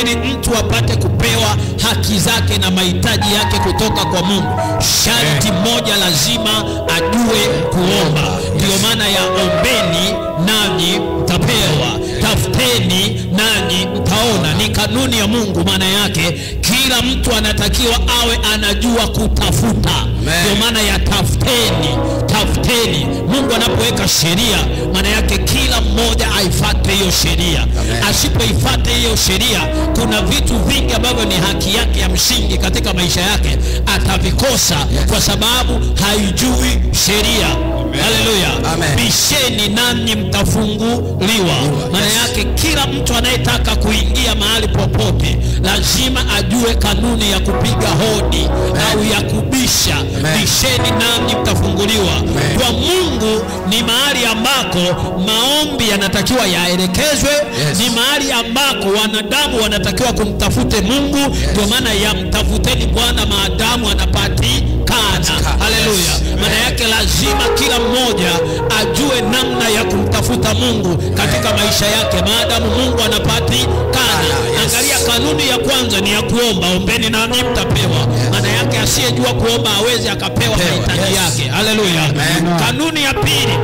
ili mtu apate kupewa haki zake na mahitaji yake kutoka kwa Mungu. Sharti moja, lazima ajue kuomba. Ndio maana ya ombeni nanyi mtapewa, tafuteni nanyi mtaona. Ni kanuni ya Mungu. Maana yake kila mtu anatakiwa awe anajua kutafuta. Ndio maana ya tafuteni. Mungu anapoweka sheria, maana yake kila mmoja aifuate hiyo sheria. Asipoifuata hiyo sheria, kuna vitu vingi ambavyo ni haki yake ya msingi katika maisha yake atavikosa, kwa sababu haijui sheria. Haleluya. Bisheni nanyi mtafunguliwa. Maana yake kila mtu anayetaka kuingia mahali popote lazima ajue kanuni ya kupiga hodi au ya kubisha. Bisheni nanyi mtafunguliwa. Kwa Mungu ni mahali ambako maombi yanatakiwa yaelekezwe. Ni mahali ambako wanadamu wanatakiwa kumtafute Mungu. Ndio maana ya mtafuteni Bwana maadamu anapatikana. Haleluya. Maana yake lazima kila mmoja ajue namna ya kumtafuta Mungu katika maisha yake maadamu Mungu anapatikana. Angalia, kanuni ya kwanza ni ya kuomba. Ombeni nanyi mtapewa. Maana yake asiyejua kuomba hawezi akapewa mahitaji yake. Haleluya. Kanuni ya pili,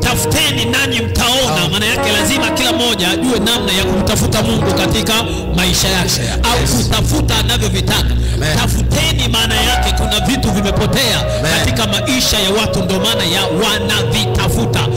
tafuteni nanyi mtaona. Maana yake lazima kila mmoja ajue namna ya kumtafuta Mungu katika maisha yake, au kutafuta anavyovitaka. Tafuteni maana yake kuna vitu vimepotea katika maisha ya watu, ndio maana ya wanavitafuta.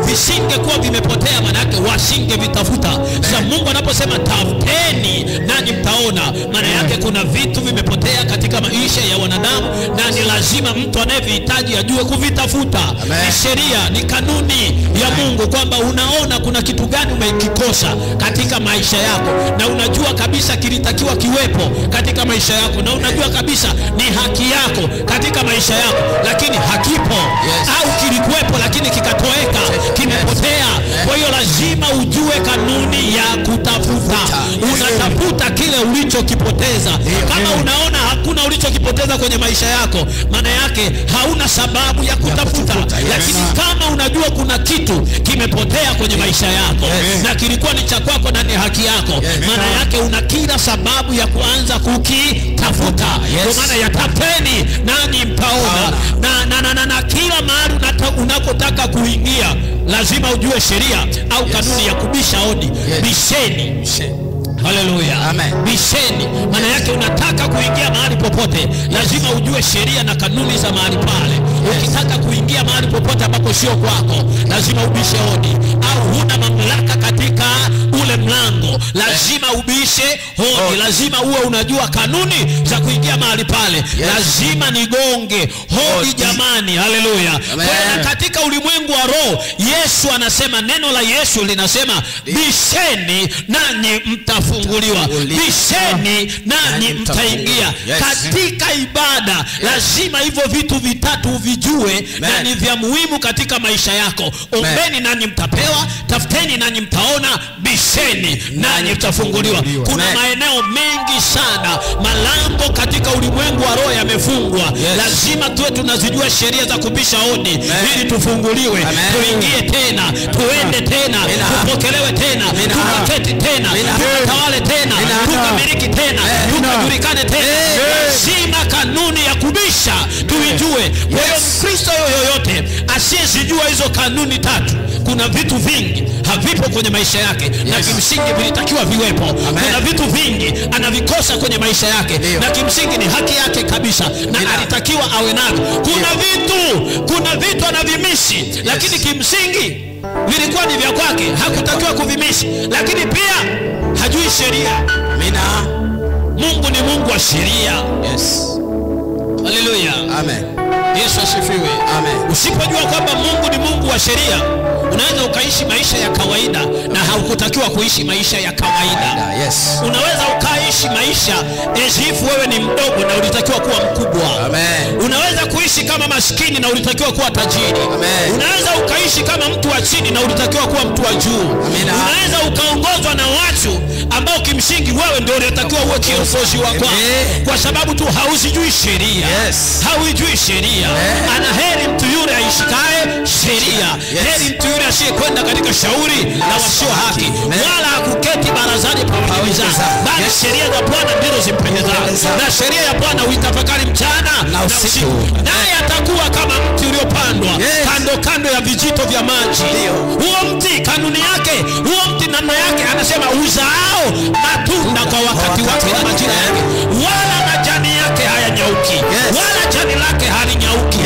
Visingekuwa vimepotea, maana yake wasingevitafuta. Sasa Mungu anaposema tafuteni nanyi mtaona, maana yake kuna vitu vimepotea katika maisha ya wanadamu, na ni lazima mtu anayevihitaji ajue kuvitafuta. Ni sheria, ni kanuni ya Mungu kwamba unaona kuna kitu gani umekikosa katika maisha yako, na unajua kabisa kilitakiwa kiwepo katika maisha yako, na unajua kabisa ni haki yako katika maisha yako, lakini hakipo. Au kilikuwepo lakini kikatoweka, kimepotea. Kwa hiyo lazima ujue kanuni ya kutafuta. Unatafuta kile ulichokipoteza. Kama unaona hakuna ulichokipoteza kwenye maisha yako, maana yake hauna sababu ya kutafuta. Lakini kama unajua kuna kitu kimepotea kwenye maisha yako na kilikuwa ni cha kwako na ni haki yako, maana yake una kila sababu ya kuanza kukitafuta. Kwa maana ya tafuteni nanyi mtaona. Na kila mahali unakotaka kuingia lazima ujue sheria au kanuni ya kubisha hodi. Bisheni. Haleluya. Amen. Bisheni. Maana yake unataka kuingia mahali popote lazima ujue sheria na kanuni za mahali pale. Ukitaka kuingia mahali popote ambapo sio kwako lazima ubishe hodi, au huna mamlaka katika ule mlango lazima ubishe hodi. Lazima uwe unajua kanuni za kuingia mahali pale. Lazima nigonge hodi jamani. Haleluya. Kwa katika ulimwengu wa roho, Yesu anasema, neno la Yesu linasema bisheni nanyi mtafunguliwa. Bisheni nanyi mtaingia. Katika ibada lazima hivyo vitu vitatu vijue na ni vya muhimu katika maisha yako. Ombeni nanyi mtapewa, tafuteni nanyi mtaona, bisheni nanyi mtafunguliwa. Kuna maeneo mengi sana malango katika ulimwengu wa roho yamefungwa. Lazima tuwe tunazijua sheria za kubisha hodi ili tufunguliwe, tuingie tena, tuende tena, tupokelewe tena, tukaketi tena, tukatawale tena, tukamiliki tena, tukajulikane tena. Lazima kanuni ya kubisha tuijue. Kwa hiyo Mkristo yoyote asiyezijua hizo kanuni tatu, kuna vitu vingi havipo kwenye maisha yake na kimsingi vilitakiwa viwepo. Kuna vitu vingi anavikosa kwenye maisha yake na kimsingi ni haki yake kabisa na alitakiwa awe navyo. Kuna vitu anavimisi lakini kimsingi vilikuwa ni vya kwake, hakutakiwa kuvimisi, lakini pia hajui sheria. Mungu ni Mungu wa sheria. Haleluya. Amen. Yesu asifiwe. Amen. Usipojua kwamba Mungu ni Mungu wa sheria, unaweza ukaishi maisha ya kawaida na haukutakiwa kuishi maisha ya kawaida. Unaweza ukaishi maisha as if wewe ni mdogo na ulitakiwa kuwa mkubwa. Amen. Unaweza kuishi kama maskini na ulitakiwa kuwa tajiri. Amen. Unaweza ukaishi kama mtu wa chini na ulitakiwa kuwa mtu wa juu. Unaweza ukaongozwa na watu ambao kimsingi msingi wewe ndio unatakiwa uwe kiongozi wa kwako, kwa sababu tu hauzijui sheria. Haujui sheria. Ana heri mtu yule aishikae sheria. Heri mtu yule asiyekwenda katika shauri la wasio haki, wala hakuketi barazani pa wajibizana, bali sheria za Bwana ndizo zimpendezazo, na sheria ya Bwana uitafakari mchana na usiku. Naye atakuwa kama mti uliopandwa kando kando ya vijito vya maji. Huo mti kanuni yake, huo mti namna yake, anasema uzao matunda kwa wakati wake na majira yake, wala majani yake hayanyauki, wala jani lake halinyauki.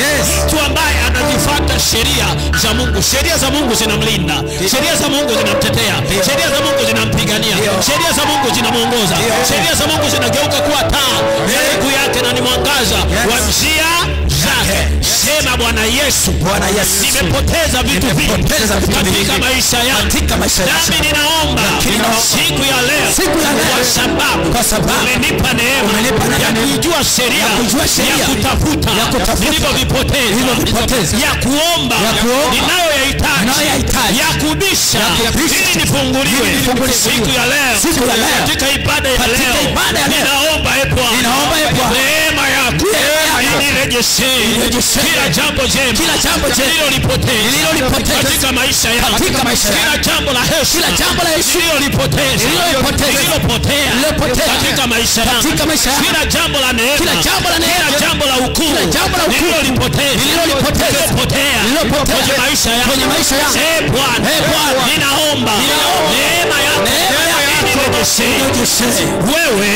Mtu ambaye anazifuata sheria za Mungu, sheria za Mungu zinamlinda, sheria za Mungu zinamtetea, sheria za Mungu zinampigania, sheria za Mungu zinamuongoza, sheria za Mungu zinageuka kuwa taa ya miguu yake na ni mwangaza wa njia zake. Sema Bwana Yesu, nimepoteza vitu vingi katika maisha yangu, nami ninaomba siku ya leo, kwa sababu umenipa neema ya kujua sheria, ya kutafuta nilivyovipoteza, ya kuomba ninayoyahitaji, ya kubisha ili nifunguliwe. Siku ya leo, katika ibada ya leo, ninaomba neema yako inirejeshe kila jambo jema nililolipoteza katika maisha yangu, kila jambo la heshima nililolipoteza, nililopotea katika maisha yangu, kila jambo la neema, kila jambo la ukuu nililolipoteza, kwenye maisha yangu. Bwana, ninaomba neema yako inirejeshe. Wewe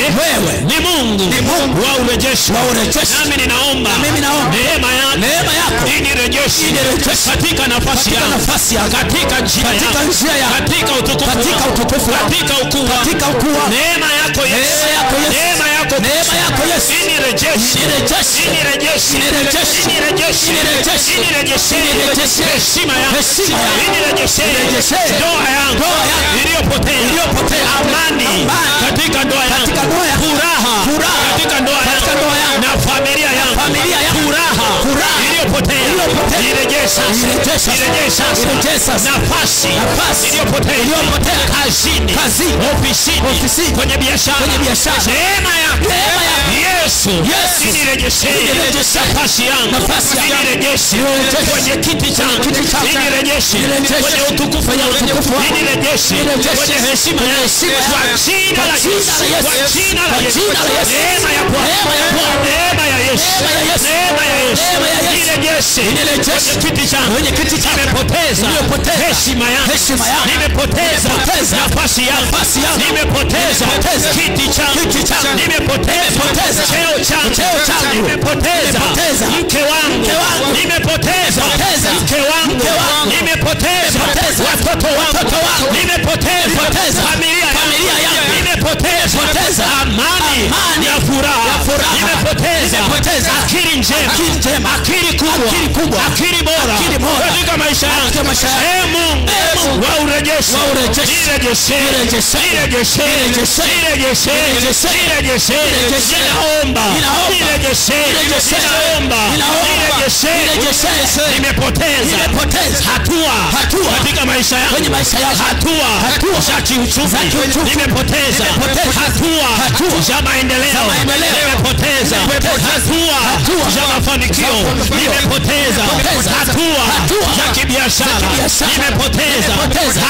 ni Mungu wa urejesho, nami ninaomba neema yako inirejeshe katika nafasi yangu, katika njia yangu, katika utukufu, katika ukuu. Neema yako Yesu, neema yako Yesu inirejeshe heshima yangu, inirejeshe ndoa yangu iliyopotea, amani katika ndoa yangu, furaha katika ndoa yangu, na familia yangu, furaha iliyopotea, irejesha nafasi iliyopotea kazini, ofisini, kwenye biashara. Neema yako Yesu inirejeshe nafasi yangu, inirejeshe kwenye kiti changu, inirejeshe kwenye utukufu wangu, inirejeshe kwenye heshima yangu, kwa jina la Yesu. Neema ya Bwana, neema ya Yesu, nirejeshe kwenye kiti changu, nimepoteza heshima yangu, nimepoteza nafasi yangu, nimepoteza kiti changu, nimepoteza cheo changu, nimepoteza mke wangu, nimepoteza mke wangu, nimepoteza watoto wangu, nimepoteza familia yangu, nimepoteza amani ya furaha, nimepoteza akili njema, akili kubwa, akili bora katika maisha yangu. Mungu wa urejesho, nirejeshe. Ninaomba nirejeshe, nimepoteza hatua katika maisha yangu, hatua za kiuchumi, nimepoteza hatua za maendeleo, nimepoteza hatua za mafanikio, nimepoteza hatua za kibiashara, nimepoteza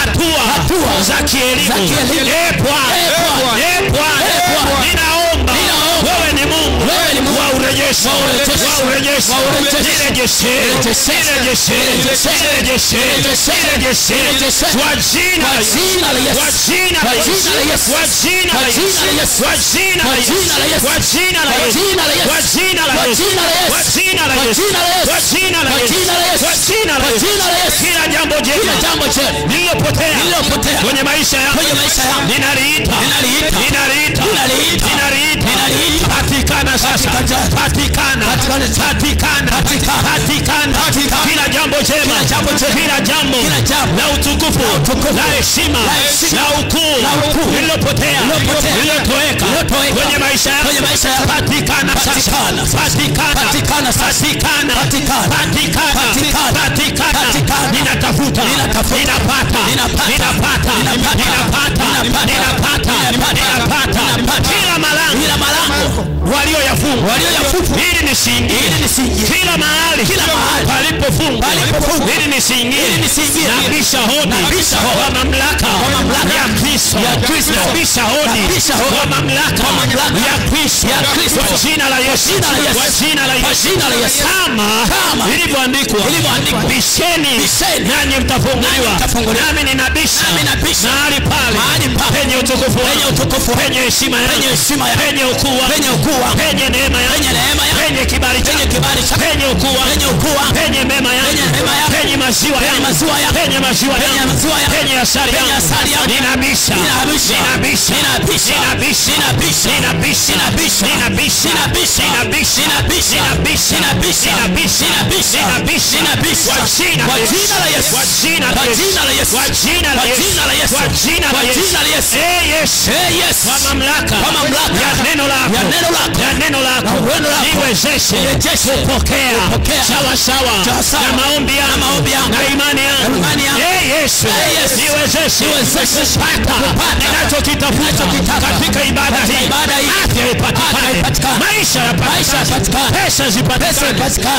hatua za kielimu. Bwana, ninaomba wewe ni Mungu wa urejesho, nirejeshe kwa jina la Yesu. Kila jambo jema lililopotea kwenye maisha yangu, ninaliita patikana sasa, patikana. Kila jambo jema, kila jambo la utukufu, la heshima, la ukuu lililopotea, lililotoweka kwenye maisha yangu, patikana sasa. Ninatafuta, ninapata. walioyafunga ili nisiingie kila mahali palipofungwa ili nisiingie nabisha hodi kwa mamlaka ya Kristo nabisha hodi kwa mamlaka ya Kristo kwa jina la Yesu kama ilivyoandikwa bisheni nanyi mtafunguliwa nami ninabisha mahali pale penye utukufu penye heshima penye ukuu penye neema penye kibali penye ukuu penye mema penye maziwa penye asali ninabisha kwa mamlaka ya neno lako niwezeshe kupokea sawa na maombi yangu na imani yangu. Yesu niwezeshe kupata ninachokitafuta katika ibada hii. Afya ipatikane, maisha yapatikane, pesa zipatikane,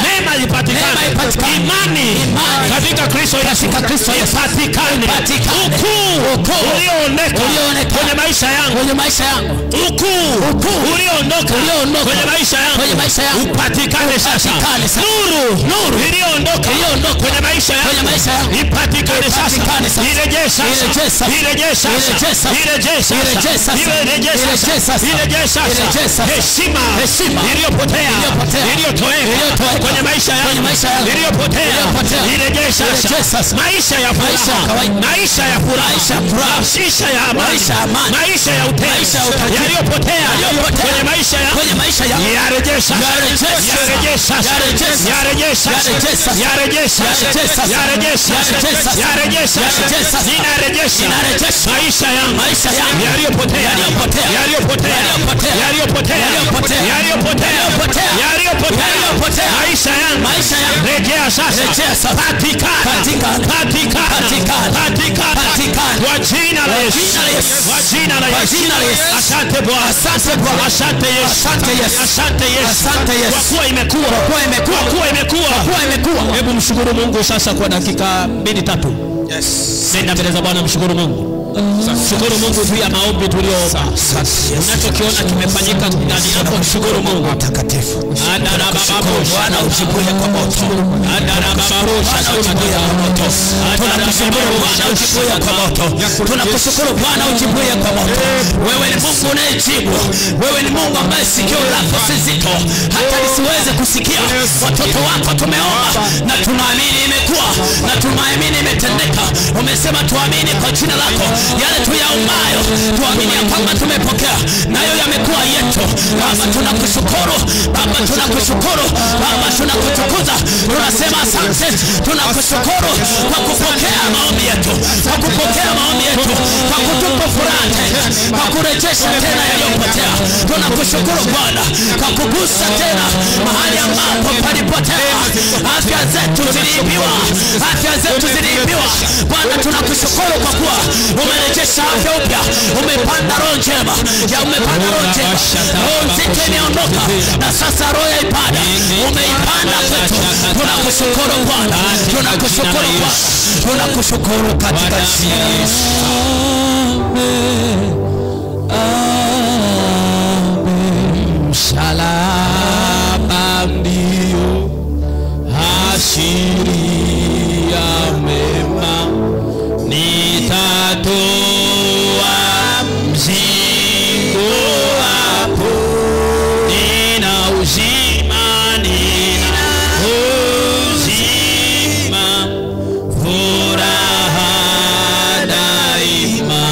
neema ipatikane, imani katika Kristo ipatikane, ukuu uliooneka kwenye maisha yangu, ukuu ulioondoka kwenye maisha yangu upatikane sasa. Nuru ilioondoka kwenye maisha yangu ipatikane sasa. Ireje sasa. Heshima iliyopotea iliyotoweka kwenye maisha yangu iliyopotea ireje sasa. Maisha ya furaha, maisha ya amani, maisha ya utele yaliyopotea kwenye maisha yangu yareje sasa. Ninarejesha maisha yangu yaliyopotea maisha yangu rejea sasa. Patikana kwa jina la Yesu. Asante Bwana, asante Yesu kwa kuwa imekuwa. Hebu mshukuru Mungu sasa kwa dakika 2-3. Nenda mbele za Bwana, mshukuru Mungu. Shukuru Mungu juu ya maombi tuliyoomba. Unachokiona kimefanyika ndani yako, mshukuru Mungu mtakatifu. Bwana ujibuye kwa moto. Tunakushukuru Bwana ujibuye kwa moto. Wewe ni Mungu unayejibu. Wewe ni Mungu ambaye sikio lako si zito hata lisiweze kusikia. Watoto wako tumeomba na tunaamini imekuwa na tunaamini imetendeka. Umesema tuamini kwa jina lako yale tuyaombayo, tuamini ya kwamba tumepokea nayo yamekuwa yetu. Baba tunakushukuru, Baba tunakushukuru, Baba tunakutukuza, tunasema asante. Tunakushukuru kwa kupokea maombi yetu, kwa kupokea maombi yetu, kwa kutupa furaha tena, kwa kurejesha tena yaliyopotea. Tunakushukuru Bwana kwa kugusa tena mahali ambapo palipotea. Afya zetu ziliibiwa Bwana, tunakushukuru kwa kuwa umerejesha afya upya. Umepanda roho njema, roho nzito imeondoka na sasa roho ya ibada umeipanda kwetu. Tunakushukuru Bwana, tunakushukuru katika jina la Yesu. Msalaba ndio asili ya mema, nitatoa mzigo wako. Nina uzima, furaha daima.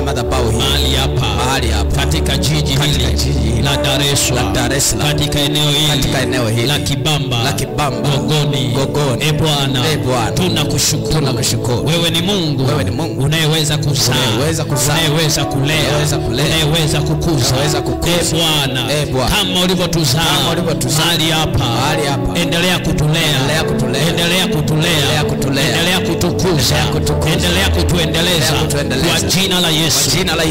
madhabahu hii mahali hapa katika jiji hili la Dar es Salaam katika eneo hili la Kibamba Gogoni. Bwana tunakushukuru. Wewe ni Mungu unayeweza kuzaa, unayeweza kulea, unayeweza kukuza. Bwana kama ulivyotuzaa mahali hapa, endelea kutulea, endelea kutukuza, endelea kutuendeleza kwa jina la Yesu.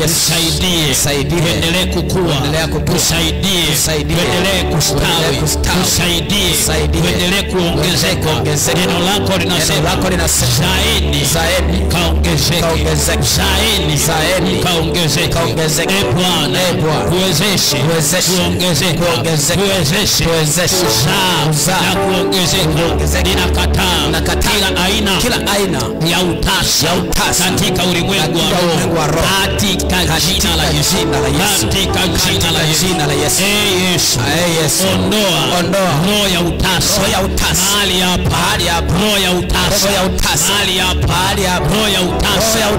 Tusaidie endelee kukua, tusaidie endelee kustawi, tusaidie endelee kuongezeka. Neno lako linasema zaidi kaongezeke, zaidi kaongezeke. Bwana tuwezeshe kuongezeka, kuzaa na kuongezeka. Ninakataa kila aina ya utasa katika ulimwengu wa roho, katika jina la Yesu, katika jina la Yesu. Yesu, ondoa roho ya utasa mahali hapa, roho ya utasa mahali hapa, roho ya utasa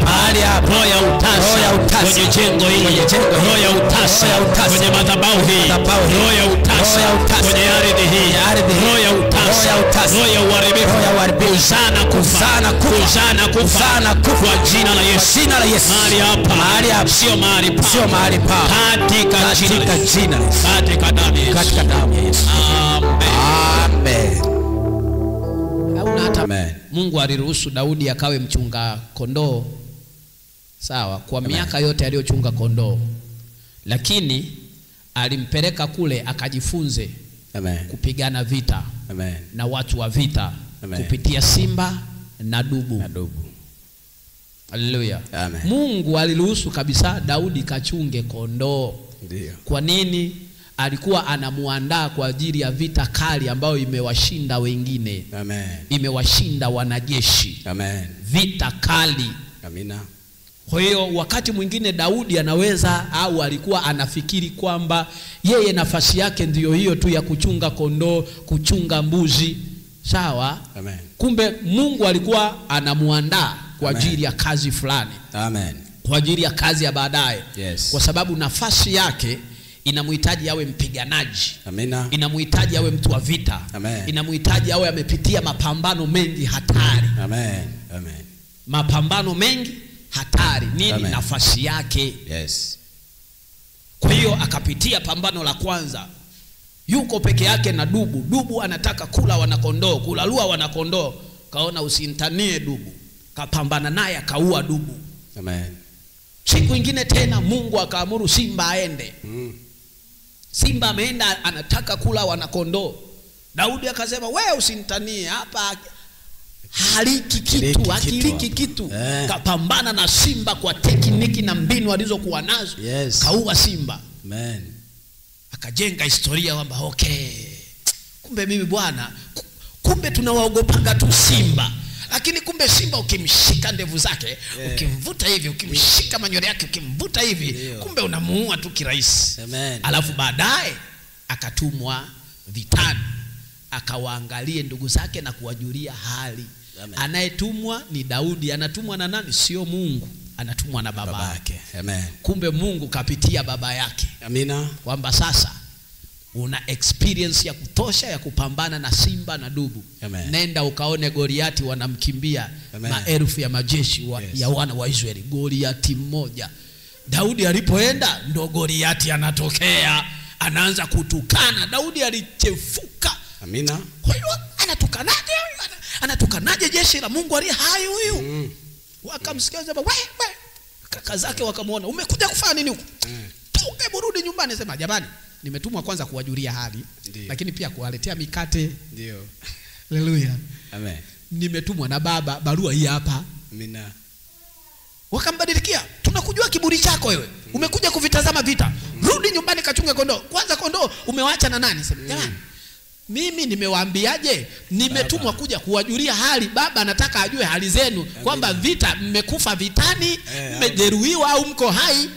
mahali hapa, roho ya utasa kwenye jengo hili, roho ya utasa kwenye madhabahu hii, roho ya utasa kwenye ardhi hii, roho ya utasa, roho ya uharibifu, kuzana kufa kwa jina la Yesu. Mahali hapa sio mahali pa, katika jina, katika damu ya Yesu. Amen. Amen. Mungu aliruhusu Daudi akawe mchunga kondoo, sawa, kwa miaka yote aliyochunga kondoo, lakini alimpeleka kule akajifunze kupigana vita na watu wa vita kupitia simba na dubu. Haleluya. Mungu aliruhusu kabisa Daudi kachunge kondoo. Kwa nini? Alikuwa anamuandaa kwa ajili ya vita kali ambayo imewashinda wengine. Imewashinda wanajeshi. Vita kali. Kwa hiyo wakati mwingine Daudi anaweza au alikuwa anafikiri kwamba yeye nafasi yake ndiyo hiyo tu ya kuchunga kondoo, kuchunga mbuzi, sawa? Kumbe Mungu alikuwa anamuandaa kwa ajili ya kazi fulani. Kwa ajili ya kazi ya baadaye. Kwa sababu nafasi yake inamhitaji awe mpiganaji. Inamhitaji awe mtu wa vita. Inamhitaji awe amepitia mapambano mengi hatari. Mapambano mengi hatari. Nini? Nafasi yake. Kwa hiyo akapitia pambano la kwanza. Yuko peke yake na dubu. Dubu anataka kula wanakondoo, kulalua wanakondoo. Kaona usintanie dubu. Kapambana naye akaua dubu. Siku nyingine tena Mungu akaamuru simba aende. Simba ameenda anataka kula wanakondoo. Daudi akasema, wewe usinitanie hapa, hakiliki kitu. Kapambana na simba kwa tekniki na mbinu alizokuwa nazo. Kaua simba. Akajenga historia kwamba kumbe mimi Bwana, kumbe tunawaogopaga tu simba. Lakini kumbe simba ukimshika ndevu zake, ukimvuta hivi, ukimshika manywele yake, ukimvuta hivi, kumbe unamuua tu kirahisi. Alafu baadaye akatumwa vitani, akawaangalie ndugu zake na kuwajulia hali. Anayetumwa ni Daudi. Anatumwa na nani? Sio Mungu, anatumwa na baba yake. Kumbe Mungu kapitia baba yake. Kwamba sasa una experience ya kutosha ya kupambana na simba na dubu. Nenda ukaone Goliati wanamkimbia maelfu ya majeshi ya wana wa Israeli. Goliati mmoja. Daudi alipoenda ndo Goliati anatokea, anaanza kutukana. Daudi alichefuka. Kwa hiyo anatukanaje jeshi la Mungu aliye hai huyu? Wakamsikia sema wewe. Kaka zake wakamuona, umekuja kufanya nini huko? Toke burudi nyumbani. Sema jamani, nimetumwa kwanza kuwajulia hali, lakini pia kuwaletea mikate. Haleluya. Nimetumwa na baba, barua hii hapa. Wakambadilikia, tunakujua kiburi chako wewe. Umekuja kuvitazama vita. Rudi nyumbani kachunge kondoo. Kwanza kondoo umewaacha na nani? Sema jamani, mimi nimewaambiaje? Nimetumwa kuja kuwajulia hali. Baba anataka ajue hali zenu, kwamba vita, mmekufa vitani, mmejeruhiwa au mko hai.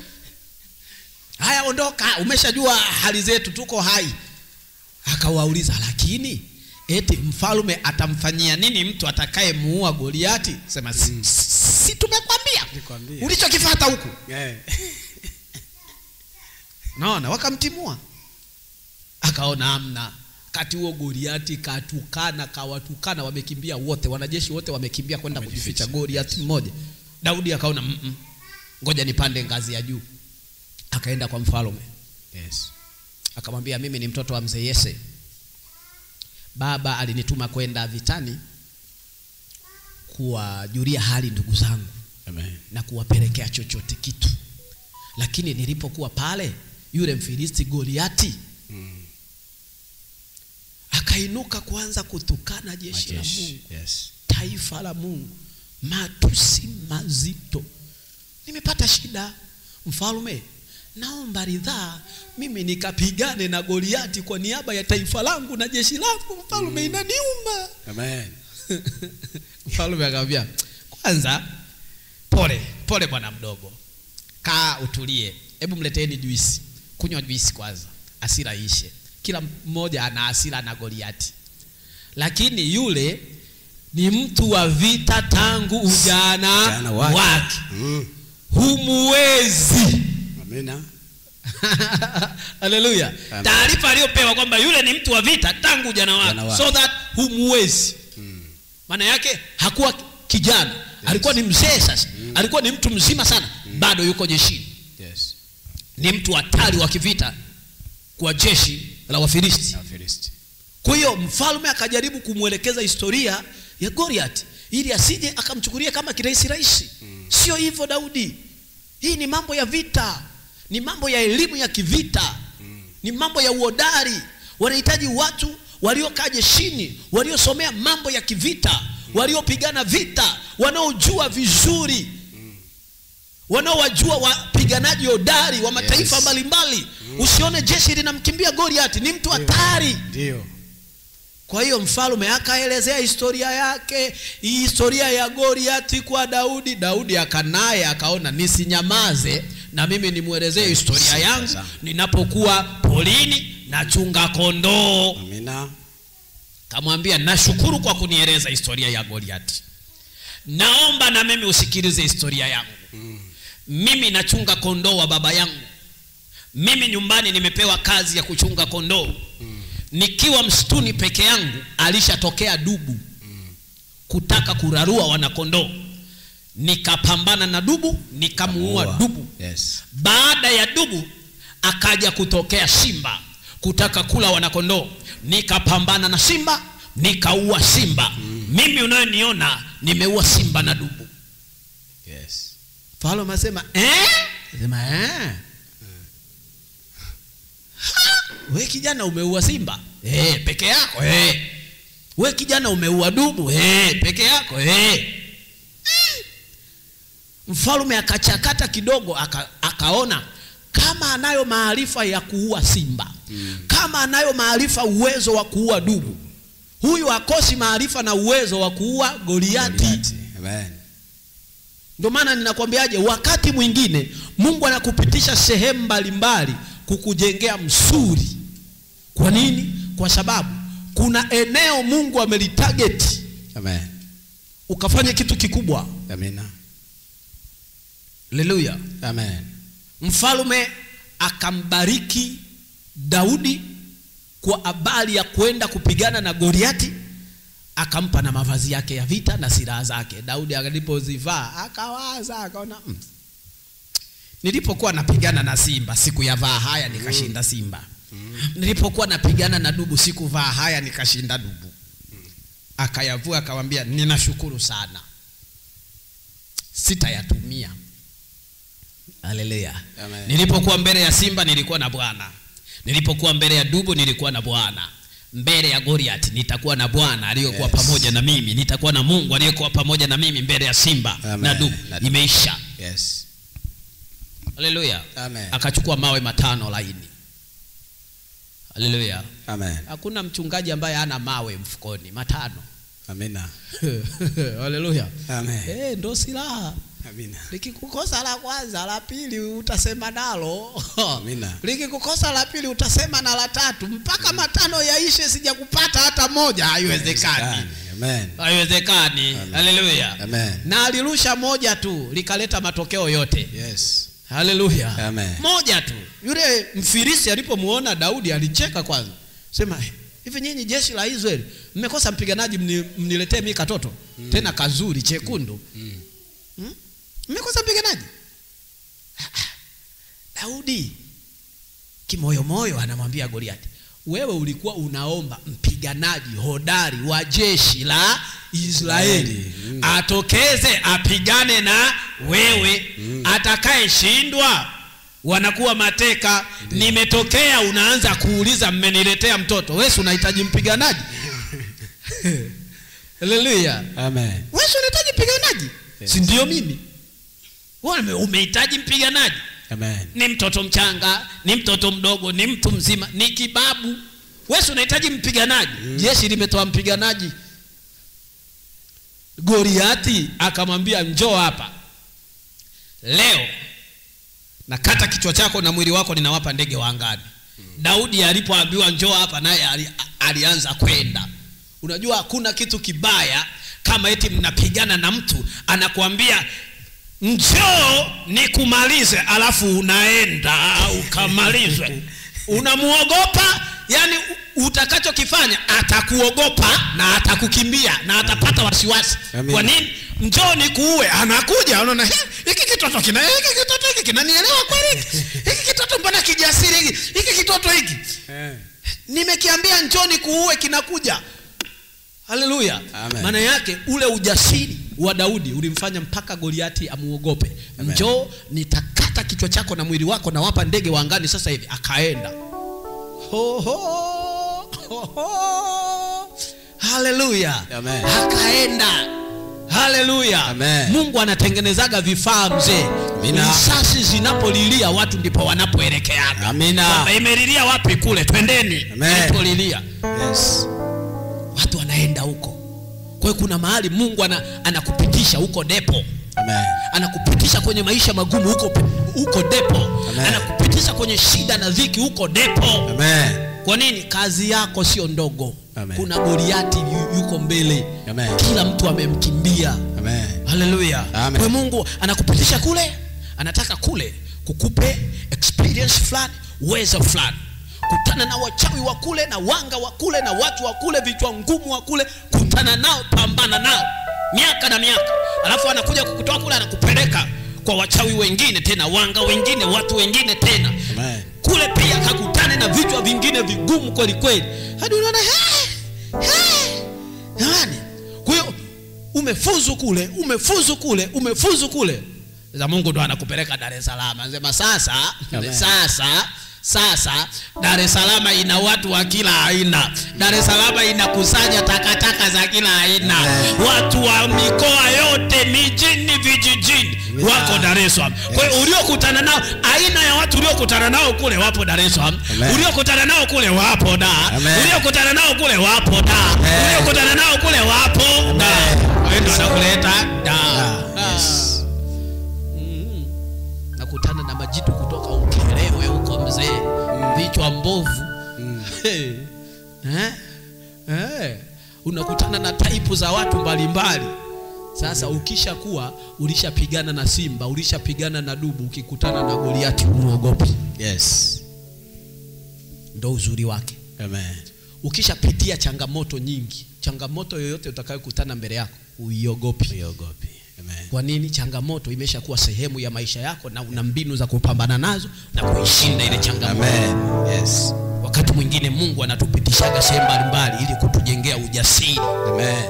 Haya, ondoka, umeshajua hali zetu, tuko hai. Akawauliza, lakini eti mfalme atamfanyia nini mtu atakaye muua Goliati? Sema Si tumekwambia ulichokifuata huku. Naona wakamtimua. Akaona amna. Kati huo Goliati kawatukana wamekimbia wote, wanajeshi wote wamekimbia kwenda kujificha. Goliati mmoja. Daudi akaona ngoja nipande ngazi ya juu. Akaenda kwa mfalme. Akamwambia mimi ni mtoto wa mzee Yese. Baba alinituma kwenda vitani kuwajulia hali ndugu zangu. Amen. Na kuwapelekea chochote kitu. Lakini nilipokuwa pale yule Mfilisti Goliati akainuka kuanza kutukana jeshi la Mungu. Taifa la Mungu. Matusi mazito. Nimepata shida mfalme, naomba ridhaa mimi nikapigane na Goliati kwa niaba ya taifa langu na jeshi langu mfalme, inaniuma. Amen. Mfalme akamwambia kwanza pole bwana mdogo, kaa utulie, hebu mleteeni juisi, kunywa juisi kwanza, hasira ishe. Kila mmoja ana hasira na Goliati, lakini yule ni mtu wa vita tangu ujana wake. Humuwezi. Amina. Haleluya. Taarifa aliyopewa kwamba yule ni mtu wa vita tangu ujana wake, so that humuwezi. Maana yake hakuwa kijana, alikuwa ni mzee sasa. Alikuwa ni mtu mzima sana, bado yuko jeshini. Ni mtu hatari wa kivita kwa jeshi la Wafilisti. Kwa hiyo mfalme akajaribu kumuelekeza historia ya Goliath ili asije akamchukulia kama kirahisi. Sio hivyo Daudi. Hii ni mambo ya vita. Ni mambo ya elimu ya kivita. Ni mambo ya uhodari. Wanahitaji watu waliokaa jeshini, waliosomea mambo ya kivita, waliopigana vita, wanaojua vizuri. Wanaowajua wapiganaji hodari wa mataifa mbalimbali. Usione jeshi linamkimbia Goliath, ni mtu hatari. Ndio. Kwa hiyo mfalme akaelezea historia yake, historia ya Goliath kwa Daudi. Daudi akanaye akaona nisinyamaze na mimi nimuelezee historia yangu ninapokuwa polini nachunga kondoo. Amina. Kamwambia nashukuru kwa kunieleza historia ya Goliath. Naomba na mimi usikilize historia yangu. Mimi nachunga kondoo wa baba yangu. Mimi nyumbani nimepewa kazi ya kuchunga kondoo. Nikiwa msituni peke yangu alishatokea dubu kutaka kurarua wana kondoo. Nikapambana na dubu, nikamuua dubu. Baada ya dubu akaja kutokea simba kutaka kula wana kondoo. Nikapambana na simba, nikaua simba. Mimi unayoniona nimeua simba na dubu. Mfalme asema wewe kijana umeua simba? Peke yako. Wewe kijana umeua dubu? Peke yako. Mfalme akachakata kidogo, akaona kama anayo maarifa ya kuua simba, kama anayo maarifa uwezo wa kuua dubu, huyu akosi maarifa na uwezo wa kuua Goliathi. Amen. Ndio maana ninakwambiaje, wakati mwingine Mungu anakupitisha sehemu mbalimbali kukujengea msuri. Kwa nini? Kwa sababu kuna eneo Mungu amelitarget. Amen. Ukafanya kitu kikubwa. Amina. Haleluya. Amen. Mfalme akambariki Daudi kwa habari ya kwenda kupigana na Goliathi, akampa na mavazi yake ya vita na silaha zake. Daudi alipozivaa akawaza, akaona nilipokuwa napigana na simba sikuyavaa haya nikashinda simba. Nilipokuwa napigana na dubu sikuvaa haya nikashinda dubu. Akayavua akamwambia ninashukuru sana, sitayatumia. Haleluya. Nilipokuwa mbele ya simba nilikuwa na Bwana, nilipokuwa mbele ya dubu nilikuwa na Bwana, mbele ya Goliath nitakuwa na Bwana aliyekuwa pamoja na mimi, nitakuwa na Mungu aliyekuwa pamoja na mimi mbele ya simba na dubu. Imeisha. Haleluya. Akachukua mawe 5 laini. Haleluya. Amen. Hakuna mchungaji ambaye hana mawe mfukoni 5. Amina. Haleluya. Amen. Ndo silaha. Amina. Likikukosa la kwanza, la pili utasema nalo. Amina. Likikukosa la pili utasema na la tatu mpaka matano yaishe sijakupata hata moja. Haiwezekani. Amen. Haiwezekani. Haleluya. Amen. Na alirusha moja tu likaleta matokeo yote. Yes. Haleluya. Amen. Moja tu. Yule Mfilisti alipomuona Daudi alicheka kwanza. Sema, hivi nyinyi jeshi la Israeli mmekosa mpiganaji mniletee mimi katoto tena kazuri chekundu. Mmekosa mpiganaji. Daudi kimoyo moyo anamwambia Goliati, wewe ulikuwa unaomba mpiganaji hodari wa jeshi la Israeli atokeze apigane na wewe. Atakaye shindwa wanakuwa mateka. Nimetokea unaanza kuuliza mmeniletea mtoto. Wewe unahitaji mpiganaji? Haleluya. Amen. Wewe unahitaji mpiganaji? Yes. Si ndio mimi? Wewe umehitaji mpiganaji? Amen. Ni mtoto mchanga, ni mtoto mdogo, ni mtu mzima, ni kibabu. Wewe unahitaji mpiganaji? Jeshi limetoa mpiganaji. Goliati akamwambia, njoo hapa. Leo nakata kichwa chako na mwili wako ninawapa ndege wa angani. Daudi alipoambiwa njoo hapa, naye alianza kwenda. Unajua hakuna kitu kibaya kama eti mnapigana na mtu anakuambia njoo nikumalize, alafu unaenda ukamalizwe. Unamuogopa, yani utakachokifanya atakuogopa na atakukimbia na atapata wasiwasi. Kwa nini? Njoo nikuue, anakuja unaona hiki kitoto kinanielewa kweli? Hiki kitoto mbona kijasiri hiki kitoto hiki? Nimekiambia njoo nikuue, kinakuja. Haleluya. Maana yake ule ujasiri wa Daudi ulimfanya mpaka Goliati amuogope. Njoo nitakata kichwa chako na mwili wako na wapa ndege wa angani sasa hivi. Akaenda. Haleluya. Akaenda. Haleluya. Mungu anatengenezaga vifaa mzee. Risasi zinapolilia watu ndipo wanapoelekea. Amina. Imelilia wapi? Kule, twendeni. Ilipolilia. Yes. Watu wanaenda huko. Kwa hiyo kuna mahali Mungu anakupitisha huko depo. Amen. Anakupitisha kwenye maisha magumu huko depo. Amen. Anakupitisha kwenye shida na dhiki huko depo. Amen. Kwa nini? Kazi yako sio ndogo. Amen. Kuna Goliati yuko mbele. Amen. Kila mtu amemkimbia. Amen. Haleluya. Kwa Mungu anakupitisha kule, anataka kule kukupe experience fulani, uwezo fulani. Kutana na wachawi wa kule na wanga wa kule na watu wa kule, vichwa ngumu wa kule, kutana nao, pambana nao miaka na miaka. Alafu anakuja kukutoa kule, anakupeleka kwa wachawi wengine tena, wanga wengine, watu wengine tena. Amen. Kule pia kakutane na vichwa vingine vigumu kweli kweli. Hadi unaona nani? Kwa hiyo umefuzu kule. Za Mungu ndo anakupeleka Dar es Salaam. Anasema sasa Dar es Salaam ina watu wa kila aina. Dar es Salaam inakusanya takataka za kila aina. Watu wa mikoa yote, mijini, vijijini wako Dar es Salaam. Kwa hiyo uliokutana nao, aina ya watu uliokutana nao kule wapo Dar es Salaam. Uliokutana nao kule wapo Dar. Uliokutana nao kule wapo Dar. Uliokutana nao kule wapo Dar. Ndio anakuleta Dar. Nakutana na majitu kutoka Ukerewe huko mzee, vichwa mbovu. Unakutana na type za watu mbalimbali. Sasa ukishakuwa ulishapigana na simba, ulishapigana na dubu, ukikutana na Goliati unaogopa. Yes. Ndio uzuri wake. Amen. Ukishapitia changamoto nyingi, changamoto yoyote utakayokutana mbele yako uiogopi. Amen. Kwa nini? Changamoto imeshakuwa sehemu ya maisha yako na una mbinu za kupambana nazo na kuishinda ile changamoto. Amen. Yes. Wakati mwingine Mungu anatupitishaga sehemu mbalimbali ili kutujengea ujasiri. Amen.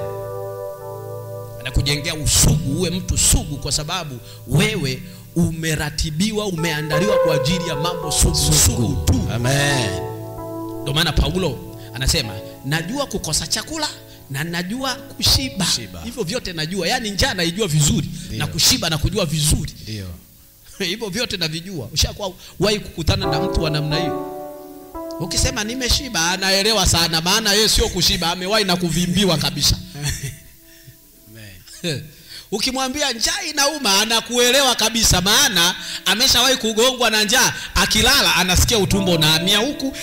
Anakujengea usugu, uwe mtu sugu, kwa sababu wewe umeratibiwa, umeandaliwa kwa ajili ya mambo sugu tu. Amen. Ndio maana Paulo anasema, najua kukosa chakula na najua kushiba. Hivyo vyote najua. Yani njaa naijua vizuri. Dio. Na kushiba na kujua vizuri. Ndio. Hivyo vyote navijua. Ushakuwa wahi kukutana na mtu wa namna hiyo? Ukisema nimeshiba anaelewa sana, maana yeye sio kushiba, amewahi na kuvimbiwa kabisa. Ukimwambia njaa inauma anakuelewa kabisa, maana ameshawahi kugongwa na njaa. Akilala anasikia utumbo unahamia huku,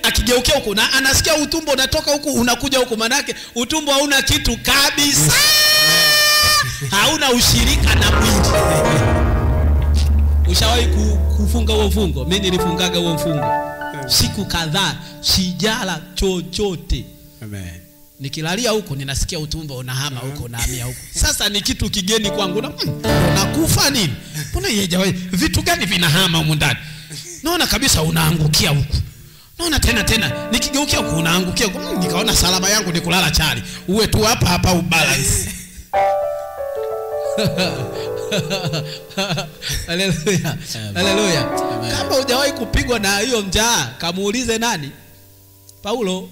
akigeukia huku na anasikia utumbo unatoka huku unakuja huku, manake utumbo hauna kitu kabisa. Hauna ushirika na mwili. Ushawahi kufunga huo mfungo? Mimi nilifungaga huo mfungo. Siku kadhaa sijala chochote. Amen. Nikilalia huko ninasikia utumbo unahama huko unahamia huko. Sasa ni kitu kigeni kwangu, na nakufa nini? Mbona yeye vitu gani vinahama huko ndani? Naona kabisa unaangukia huko. Naona tena nikigeukia huko unaangukia huko. Nikaona salama yangu ni kulala chali. Uwe tu hapa ubalance. Haleluya. Haleluya. Kama hujawahi kupigwa na hiyo njaa, kamuulize nani? Paulo,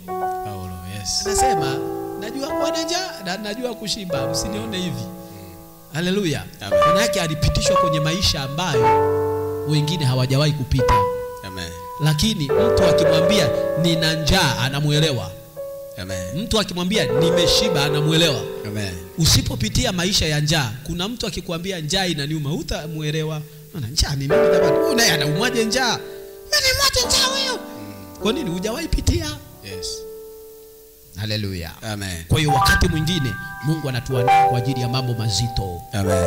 yes. Anasema najua kuwa na njaa na najua kushiba, msinione hivi. Haleluya. Maana yake alipitishwa kwenye maisha ambayo wengine hawajawahi kupita. Amen. Lakini mtu akimwambia nina njaa anamuelewa. Amen. Mtu akimwambia nimeshiba anamuelewa. Amen. Usipopitia maisha ya njaa, kuna mtu akikwambia njaa inaniuma, hutamuelewa. Maana njaa ni nini jamani? Huyu naye anaumwaje njaa? Mimi mwache njaa wewe. Kwa nini hujawahi pitia? Yes. Haleluya. Amen. Kwa hiyo wakati mwingine Mungu anatuandaa kwa ajili ya mambo mazito. Amen.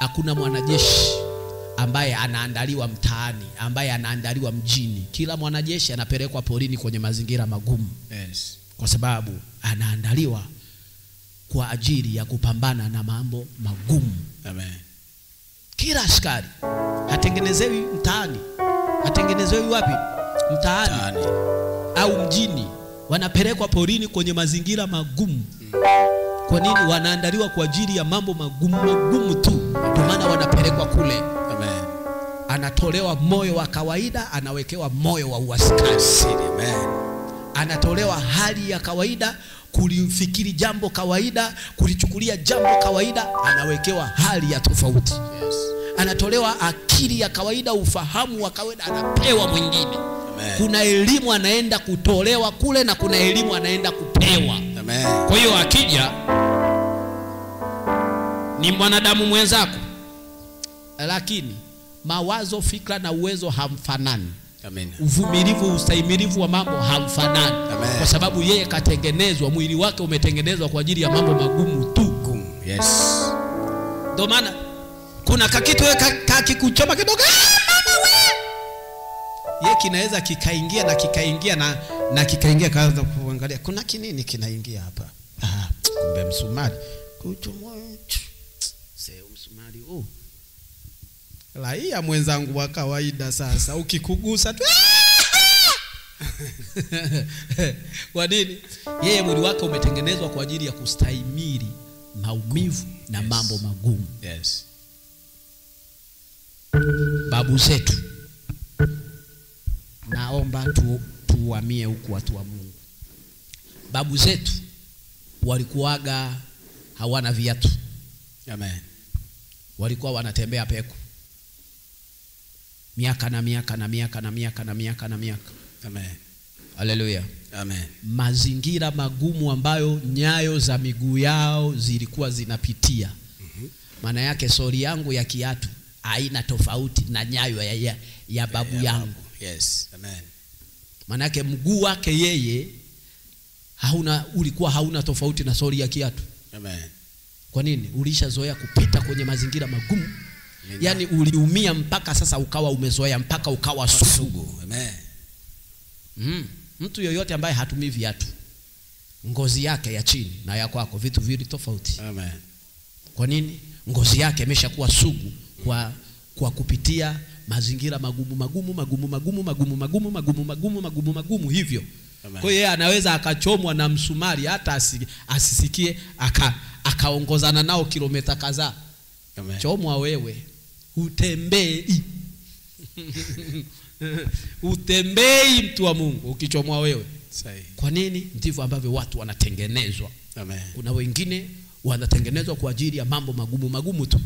Hakuna mwanajeshi ambaye anaandaliwa mtaani, ambaye anaandaliwa mjini. Kila mwanajeshi anapelekwa porini kwenye mazingira magumu. Yes. Kwa sababu anaandaliwa kwa ajili ya kupambana na mambo magumu. Amen. Kila askari hatengenezewi mtaani. Hatengenezewi wapi? Mtaani au mjini. Wanapelekwa porini kwenye mazingira magumu. Kwa nini? Wanaandaliwa kwa ajili ya mambo magumu tu. Ndio maana wanapelekwa kule. Amen. Anatolewa moyo wa kawaida, anawekewa moyo wa uaskari. Amen. Anatolewa hali ya kawaida, kulifikiri jambo kawaida, kulichukulia jambo kawaida, anawekewa hali ya tofauti. Yes. Anatolewa akili ya kawaida, ufahamu wa kawaida, anapewa mwingine. Amen. Kuna elimu anaenda kutolewa kule na kuna elimu anaenda kupewa. Amen. Kwa hiyo akija ni mwanadamu mwenzako, lakini mawazo, fikra na uwezo hamfanani. Amen. Uvumilivu, ustahimilivu wa mambo hamfanani. Amen. Kwa sababu yeye katengenezwa, mwili wake umetengenezwa kwa ajili ya mambo magumu tu. Yes. Ndio maana kuna kakitu kakikuchoma kidogo, mama wewe, yeye kinaweza kikaingia na kikaingia, kaanza kuangalia kuna kinini kinaingia hapa. Kumbe msumari kuchomwa. Sio msumari huu. Raia mwenzangu wa kawaida sasa ukikugusa tu. Kwa nini? Yeye mwili wake umetengenezwa kwa ajili ya kustahimili maumivu na mambo magumu. Yes. Babu zetu, naomba tuhamie huku watu wa Mungu. Babu zetu walikuwaga hawana viatu. Amen. Walikuwa wanatembea peku. Miaka na miaka. Amen. Haleluya. Amen. Mazingira magumu ambayo nyayo za miguu yao zilikuwa zinapitia. Maana yake soli yangu ya kiatu haina tofauti na nyayo ya babu yangu. Yes. Amen. Maana yake mguu wake yeye ulikuwa hauna tofauti na soli ya kiatu. Amen. Kwa nini? Ulishazoea kupita kwenye mazingira magumu. Yaani uliumia mpaka sasa ukawa umezoea, mpaka ukawa sugu. Amen. Mtu yoyote ambaye hatumii viatu, ngozi yake ya chini na ya kwako vitu vili tofauti. Amen. Kwa nini? Ngozi yake imeshakuwa sugu kwa kupitia mazingira magumu hivyo. Amen. Kwa hiyo anaweza akachomwa na msumari hata asisikie, akaongozana nao kilomita kadhaa. Amen. Chomwa wewe, utembei. Utembei mtu wa Mungu ukichomwa wewe. Sahi. Kwa nini? Ndivyo ambavyo watu wanatengenezwa. Amen. Kuna wengine wanatengenezwa kwa ajili ya mambo magumu tu,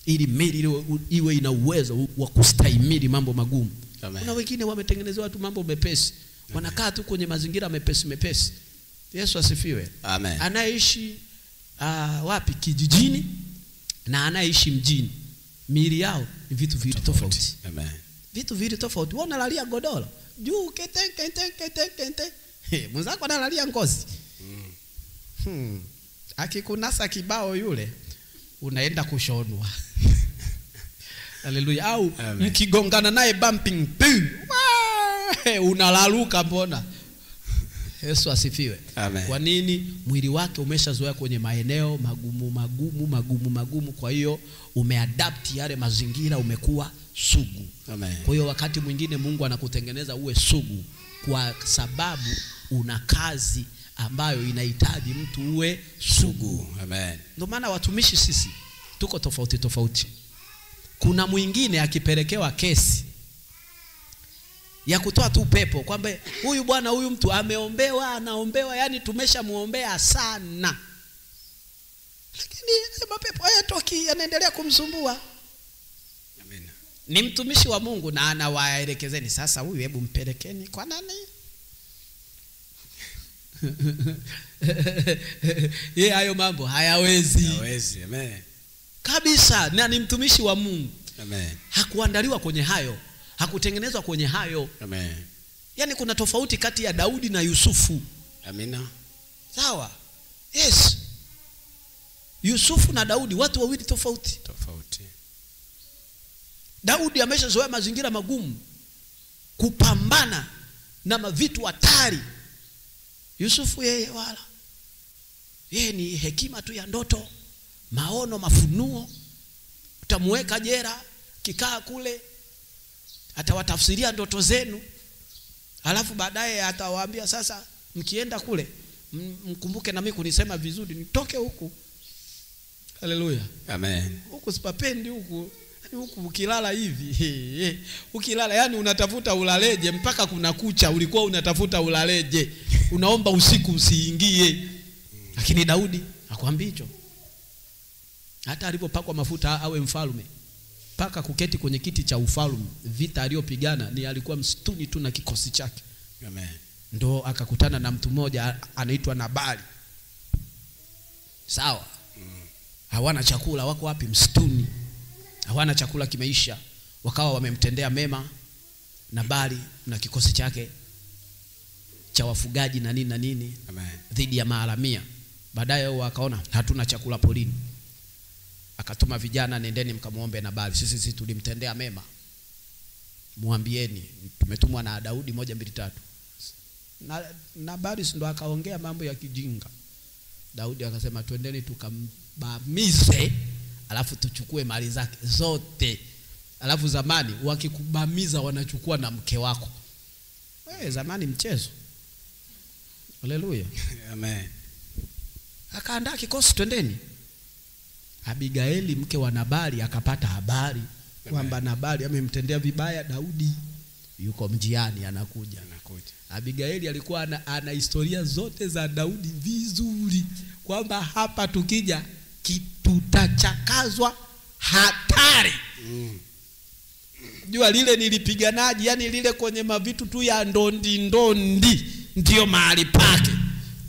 ili mili iwe ina uwezo wa kustahimili mambo magumu. Amen. Kuna wengine wametengenezwa watu mambo mepesi. Wanakaa tu kwenye mazingira mepesi. Yesu asifiwe. Amen. Anaishi wapi kijijini na anaishi mjini, miili yao ni vitu viwili tofauti. Amen. Vitu viwili tofauti. Wewe unalalia godoro juu kente mwenzako analalia ngozi. Akikunasa kibao yule unaenda kushonwa. Haleluya. Au mkigongana naye bumping unalaluka mbona. Yesu asifiwe. Amen. Kwa nini? Mwili wake umeshazoea kwenye maeneo magumu, kwa hiyo umeadapt yale mazingira, umekuwa sugu. Amen. Kwa hiyo wakati mwingine Mungu anakutengeneza uwe sugu kwa sababu una kazi ambayo inahitaji mtu uwe sugu. Amen. Ndio maana watumishi sisi tuko tofauti. Kuna mwingine akipelekewa kesi ya kutoa tu pepo kwamba huyu bwana huyu mtu anaombewa, yani tumeshamuombea sana, lakini mapepo hayatoki, yanaendelea kumsumbua. Amen. Ni mtumishi wa Mungu na anawaelekezeni, sasa huyu hebu mpelekeni kwa nani? Yeye hayo mambo hayawezi. Amen. Kabisa, na ni mtumishi wa Mungu. Amen. Hakuandaliwa kwenye hayo, hakutengenezwa kwenye hayo. Amen. Yani kuna tofauti kati ya Daudi na Yusufu. Amina. Sawa? Yes. Yusufu na Daudi watu wawili tofauti. Daudi ameshazoea mazingira magumu, kupambana na mavitu hatari. Yusufu yeye ni hekima tu ya ndoto, maono, mafunuo. Utamuweka jera, kikaa kule atawatafsiria ndoto zenu, alafu baadaye atawaambia sasa mkienda kule mkumbuke na mimi kunisema vizuri nitoke huku. Haleluya. Amen. Huku sipapendi huku. Yani huku ukilala hivi ukilala yani unatafuta ulaleje mpaka kuna kucha, ulikuwa unatafuta ulaleje, unaomba usiku usiingie. Lakini Daudi hakuambii hicho. Hata alipopakwa mafuta awe mfalme, paka kuketi kwenye kiti cha ufalme, vita aliyopigana ni alikuwa msituni tu na kikosi chake. Amen. Ndo akakutana na mtu mmoja anaitwa Nabali. Sawa. Hawana chakula, wako wapi? Msituni. Hawana chakula, kimeisha. Wakawa wamemtendea mema Nabali na kikosi chake cha wafugaji na nini. Amen. Dhidi ya maalamia. Baadaye wakaona hatuna chakula polini. Akatuma vijana, nendeni mkamuombe Nabali. Sisi tulimtendea mema, muambieni tumetumwa na Daudi 1 2 3. Na Nabali ndo akaongea mambo ya kijinga. Daudi akasema twendeni tukambamize, alafu tuchukue mali zake zote. Alafu zamani wakikubamiza wanachukua na mke wako. Zamani mchezo. Haleluya. Amen. Akaandaa kikosi, twendeni. Abigaili mke wa Nabali akapata habari kwamba Nabali amemtendea vibaya Daudi, yuko mjiani anakuja. Abigaili alikuwa ana historia zote za Daudi vizuri, kwamba hapa tukija tutachakazwa hatari. Jua lile nilipiganaji, yani lile kwenye mavitu tu ya ndondi ndio mahali pake.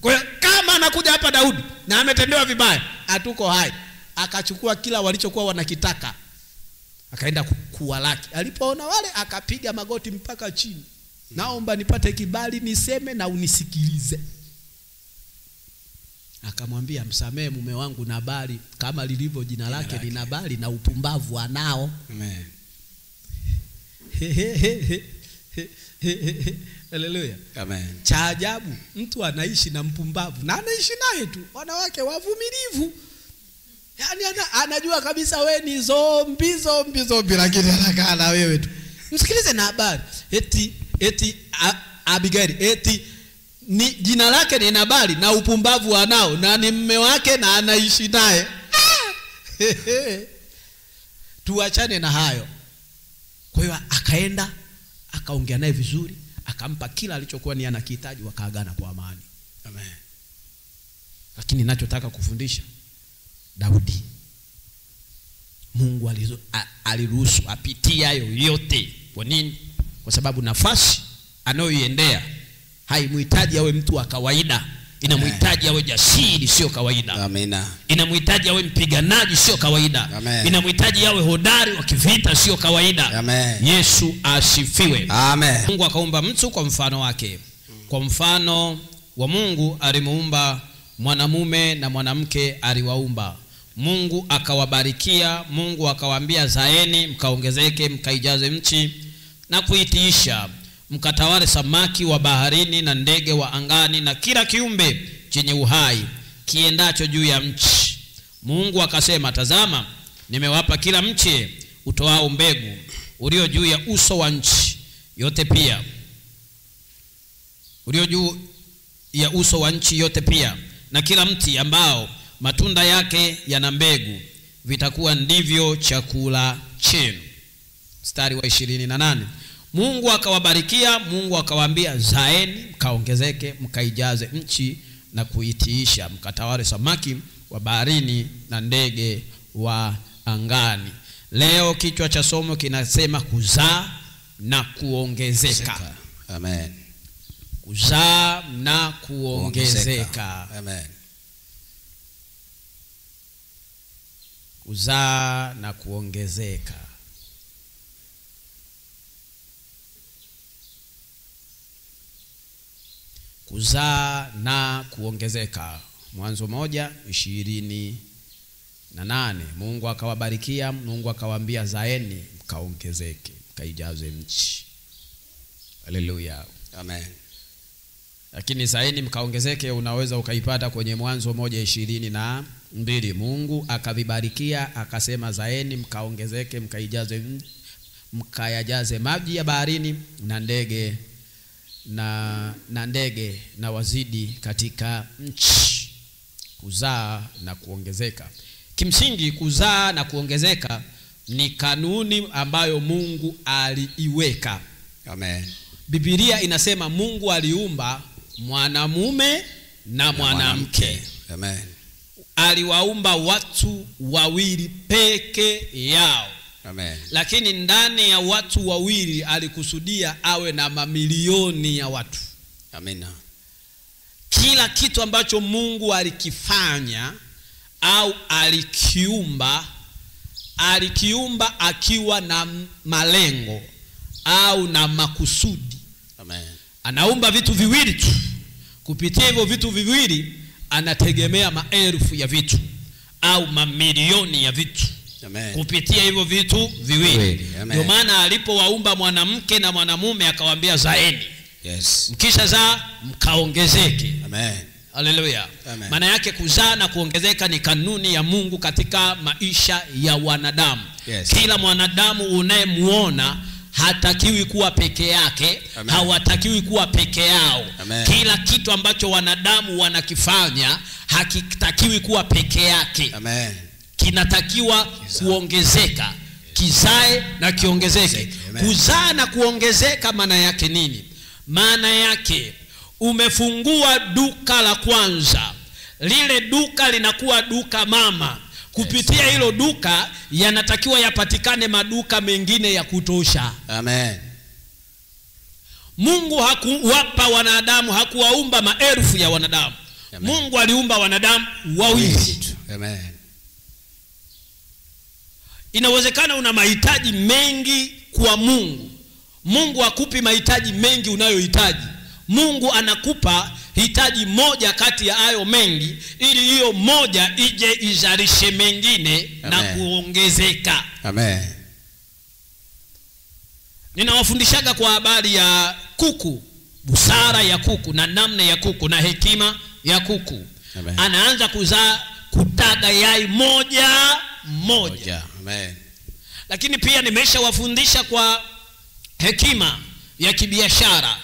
Kwa hiyo kama anakuja hapa Daudi na ametendewa vibaya, hatuko hai. Akachukua kila walichokuwa wanakitaka, akaenda kuwalaki. Alipoona wale akapiga magoti mpaka chini, naomba nipate kibali niseme na unisikilize. Akamwambia msamehe mume wangu Nabali, kama lilivyo jina lake ni Nabali na upumbavu anao. Amen. Haleluya. Amen. Cha ajabu, mtu anaishi na mpumbavu na anaishi naye tu. Wanawake wavumilivu. Yani anajua kabisa we ni zombi lakini anakaa na wewe tu. Msikilize na habari. Eti Abigaili ni jina lake ni Nabali na upumbavu anao, na ni mume wake na anaishi naye. Tuachane na hayo. Kwa hiyo akaenda akaongea naye vizuri, akampa kila alichokuwa ni anakihitaji, wakaagana kwa amani. Amen. Lakini ninachotaka kufundisha, Daudi Mungu aliruhusu apitie hayo yote. Kwa nini? Kwa sababu nafasi anayoiendea haimhitaji awe mtu wa kawaida. Inamhitaji awe jasiri sio kawaida. Amina. Inamhitaji awe mpiganaji sio kawaida. Amen. Inamhitaji awe hodari wa kivita sio kawaida. Amen. Yesu asifiwe. Amen. Mungu akaumba mtu kwa mfano wake. Kwa mfano wa Mungu alimuumba, mwanamume na mwanamke aliwaumba. Mungu akawabarikia, Mungu akawaambia, zaeni mkaongezeke, mkaijaze nchi na kuitiisha, mkatawale samaki wa baharini na ndege wa angani na kila kiumbe chenye uhai kiendacho juu ya nchi. Mungu akasema, tazama, nimewapa kila mche utoao mbegu ulio juu ya uso wa nchi yote, pia ulio juu ya uso wa nchi yote, pia na kila mti ambao matunda yake yana mbegu, vitakuwa ndivyo chakula chenu. Mstari wa 28. Mungu akawabarikia, Mungu akawaambia, zaeni mkaongezeke, mkaijaze nchi na kuitiisha, mkatawale samaki wa baharini na ndege wa angani. Leo kichwa cha somo kinasema kuzaa na kuongezeka. Amen. Kuzaa na kuongezeka. Amen. Kuzaa na kuongezeka. Kuzaa na kuongezeka. Mwanzo 1:28. Mungu akawabarikia, Mungu akawaambia, zaeni mkaongezeke, mkaijaze nchi. Haleluya. Amen. Lakini zaeni mkaongezeke unaweza ukaipata kwenye Mwanzo 1:22. Mungu akavibarikia akasema, zaeni mkaongezeke, mkaijaze, mkayajaze maji ya baharini na ndege na wazidi katika nchi. Kuzaa na kuongezeka. Kimsingi kuzaa na kuongezeka ni kanuni ambayo Mungu aliiweka. Amen. Biblia inasema Mungu aliumba mwanamume na mwanamke. Amen. Aliwaumba watu wawili peke yao. Amen. Lakini ndani ya watu wawili alikusudia awe na mamilioni ya watu. Amina. Kila kitu ambacho Mungu alikifanya au alikiumba akiwa na malengo au na makusudi. Amen. Anaumba vitu viwili tu. Kupitia hivyo vitu viwili anategemea maelfu ya vitu au mamilioni ya vitu. Amen. Kupitia hivyo vitu viwili. Ndio maana alipowaumba mwanamke na mwanamume akawaambia, zaeni. Yes. Mkisha zaa mkaongezeke. Amen. Haleluya. Maana yake kuzaa na kuongezeka ni kanuni ya Mungu katika maisha ya wanadamu. Yes. Kila mwanadamu unayemuona hatakiwi kuwa peke yake. Amen. Hawatakiwi kuwa peke yao. Amen. Kila kitu ambacho wanadamu wanakifanya hakitakiwi kuwa peke yake. Amen. Kinatakiwa kuongezeka. Kizae na kiongezeke. Kuzaa na kuongezeka maana yake nini? Maana yake umefungua duka la kwanza. Lile duka linakuwa duka mama. Kupitia hilo duka yanatakiwa yapatikane maduka mengine ya kutosha. Amen. Mungu hakuwapa wanadamu, hakuwaumba maelfu ya wanadamu. Amen. Mungu aliumba wanadamu wawili. Amen. Inawezekana una mahitaji mengi kwa Mungu. Mungu hakupi mahitaji mengi unayohitaji. Mungu anakupa hitaji moja kati ya hayo mengi, ili hiyo moja ije izalishe mengine. Amen. Na kuongezeka. Amen. Ninawafundishaga kwa habari ya kuku, busara ya kuku na namna ya kuku na hekima ya kuku. Amen. Anaanza kutaga yai moja. Amen. Lakini pia nimeshawafundisha kwa hekima ya kibiashara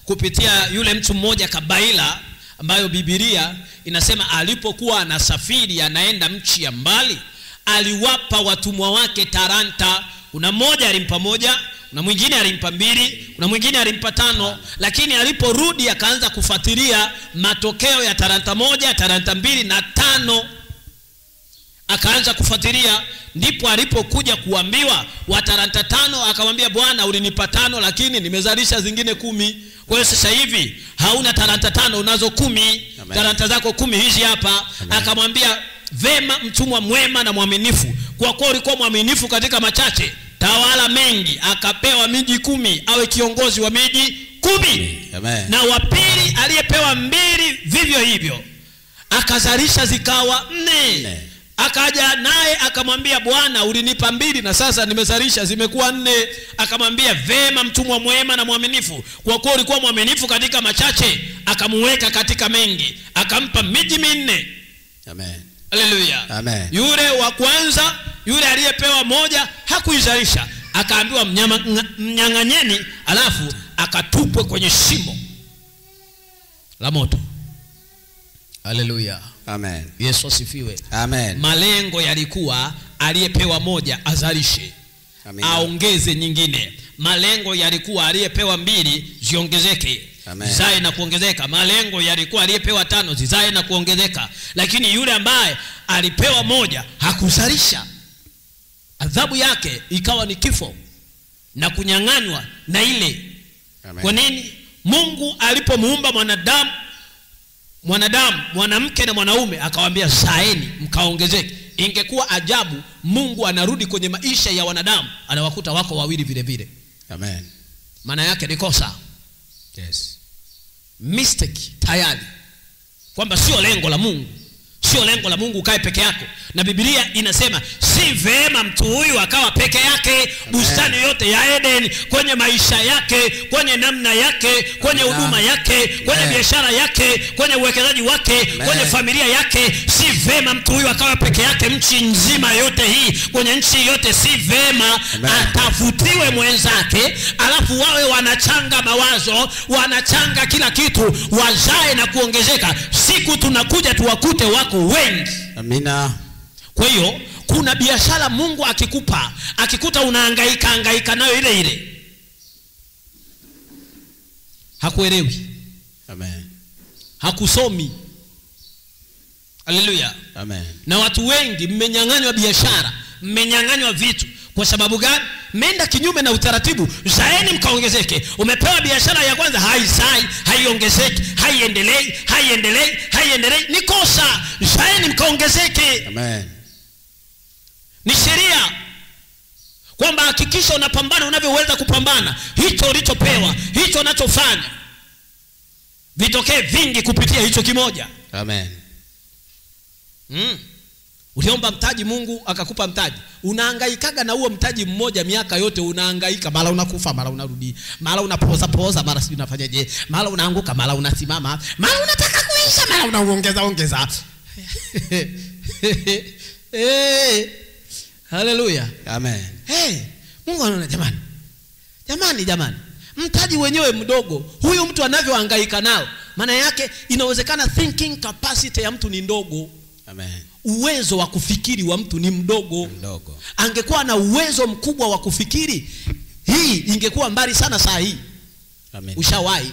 kupitia yule mtu mmoja Kabaila, ambayo Biblia inasema alipokuwa anasafiri anaenda nchi ya mbali, aliwapa watumwa wake talanta. Kuna mmoja alimpa moja, kuna mwingine alimpa 2, kuna mwingine alimpa 5, lakini aliporudi akaanza kufuatilia matokeo ya talanta 1, talanta 2 na 5. akaanza kufuatilia. Ndipo alipokuja kuambiwa wa talanta 5, akamwambia Bwana, ulinipa 5 lakini nimezalisha zingine 10. Kwa hiyo sasa hivi hauna talanta 5, unazo 10. Talanta zako 10 hizi hapa. Akamwambia, vema mtumwa mwema na mwaminifu, kwa kuwa ulikuwa mwaminifu katika machache, tawala mengi. Akapewa miji 10, awe kiongozi wa miji 10. Amen. Na wa pili aliyepewa 2 vivyo hivyo, akazalisha zikawa 4. Akaja naye akamwambia, Bwana, ulinipa 2 na sasa nimezalisha zimekuwa 4. Akamwambia, vema mtumwa mwema na mwaminifu, kwa kuwa ulikuwa mwaminifu katika machache, akamuweka katika mengi, akampa miji 4. Amen. Haleluya. Amen. Yule wa kwanza, yule aliyepewa 1 hakuizalisha, akaambiwa mnyang'anyeni, alafu akatupwe kwenye shimo la moto. Haleluya. Amen. Yesu asifiwe. Amen. Malengo yalikuwa aliyepewa 1 azalishe, aongeze nyingine. Malengo yalikuwa aliyepewa 2 ziongezeke, zizae na kuongezeka. Malengo yalikuwa aliyepewa 5 zizae na kuongezeka. Lakini yule ambaye alipewa 1 hakuzalisha, adhabu yake ikawa ni kifo na kunyang'anywa na ile. Amen. Kwa nini? Mungu alipomuumba mwanadamu, mwanamke na mwanaume, akawaambia zaeni mkaongezeke. Ingekuwa ajabu Mungu anarudi kwenye maisha ya wanadamu anawakuta wako wawili vile vile. Amen. Maana yake ni kosa. Yes. Mistake tayari. Kwamba sio lengo la Mungu. Sio lengo la Mungu ukae peke yako. Na Biblia inasema si vema mtu huyu akawa peke yake. Bustani yote ya Eden, kwenye maisha yake, kwenye namna yake, kwenye huduma yake, kwenye biashara yake, kwenye uwekezaji wake, kwenye familia yake, si vema mtu huyu akawa peke yake. Nchi nzima yote hii, kwenye nchi yote si vema atafutiwe mwenzake, alafu wawe wanachanga mawazo, wanachanga kila kitu, wazae na kuongezeka. Siku tunakuja tuwakute wako wengi. Amina. Kwa hiyo kuna biashara Mungu akikuta unahangaika nayo ile ile, hakuelewi. Amen. Hakusomi. Haleluya. Amen. Na watu wengi mmenyang'anywa biashara, mmenyang'anywa vitu. Kwa sababu gani? Mmeenda kinyume na utaratibu. Zaeni mkaongezeke. Umepewa biashara ya kwanza, haizai, haiongezeki, haiendelei. Ni kosa. Zaeni mkaongezeke. Amen. Ni sheria kwamba hakikisha unapambana unavyoweza kupambana. Hicho ulichopewa, hicho unachofanya, vitokee vingi kupitia hicho kimoja. Amen. Uliomba mtaji, Mungu akakupa mtaji. Unahangaikaga na huo mtaji mmoja miaka yote, unahangaika, mara unakufa, mara unarudi, mara unapoza, mara si unafanyaje, mara unaanguka, mara unasimama, mara unataka kuisha, mara unaongeza. Haleluya. Amen. Mungu anaona jamani, mtaji wenyewe mdogo, huyu mtu anavyohangaika nao, maana yake inawezekana thinking capacity ya mtu ni ndogo. Amen. Uwezo wa kufikiri wa mtu ni mdogo. Angekuwa na uwezo mkubwa wa kufikiri, hii ingekuwa mbali sana saa hii. Amen. Ushawahi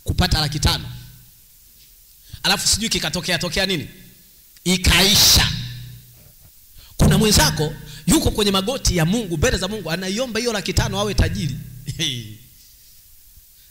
kupata 500,000, alafu sijui kikatokea nini, ikaisha. Kuna mwenzako yuko kwenye magoti ya Mungu, mbele za Mungu, anaiomba hiyo 500,000 awe tajiri.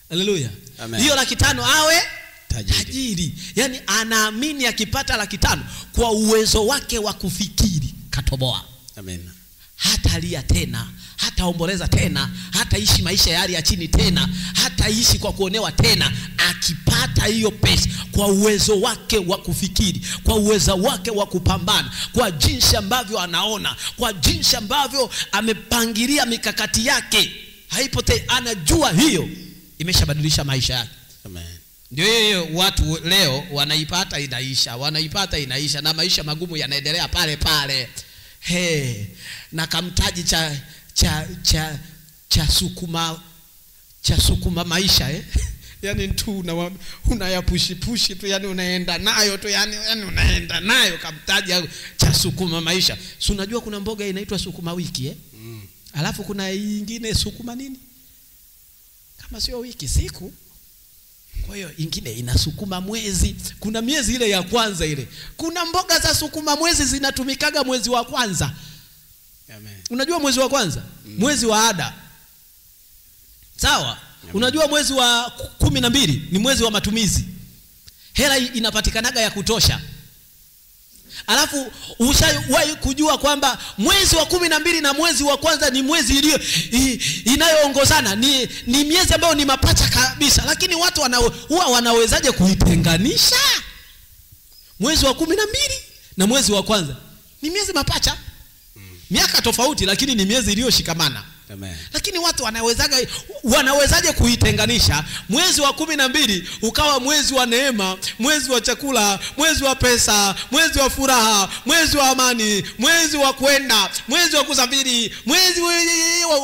Haleluya. Hiyo 500,000 awe tajiri. Yani anaamini akipata 500,000 kwa uwezo wake wa kufikiri katoboa. Amen. Hatalia tena, hataomboleza tena, hataishi maisha ya hali ya chini tena, hataishi kwa kuonewa tena. Akipata hiyo pesa kwa uwezo wake wa kufikiri, kwa uwezo wake wa kupambana, kwa jinsi ambavyo anaona, kwa jinsi ambavyo amepangilia mikakati yake, haipotei. Anajua hiyo imeshabadilisha maisha yake. Amen. Ndio hiyo watu leo wanaipata inaisha, na maisha magumu yanaendelea pale. Na kamtaji cha sukuma maisha yani tu unayapushi tu, yani unaenda nayo tu, yani unaenda nayo kamtaji cha sukuma maisha. Si unajua kuna mboga inaitwa sukuma wiki alafu kuna nyingine sukuma nini, kama sio wiki, siku Kwa hiyo ingine inasukuma mwezi. Kuna miezi ile ya kwanza ile. Kuna mboga za sukuma mwezi zinatumikaga mwezi wa kwanza. Amen. Unajua mwezi wa kwanza? Mwezi wa ada. Sawa? Amen. Unajua mwezi wa 12 ni mwezi wa matumizi. Hela inapatikanaga ya kutosha. Alafu ushawahi kujua kwamba mwezi wa 12 na mwezi wa kwanza ni mwezi inayoongozana, ni miezi ambayo ni mapacha kabisa, lakini watu huwa wanawezaje kuitenganisha? Mwezi wa 12 na mwezi wa kwanza ni miezi mapacha. Miaka tofauti lakini ni miezi iliyoshikamana. Amen. Lakini watu wanawezaje kuitenganisha? Mwezi wa 12 ukawa mwezi wa neema, mwezi wa chakula, mwezi wa pesa, mwezi wa furaha, mwezi wa amani, mwezi wa kwenda, mwezi wa kusafiri, mwezi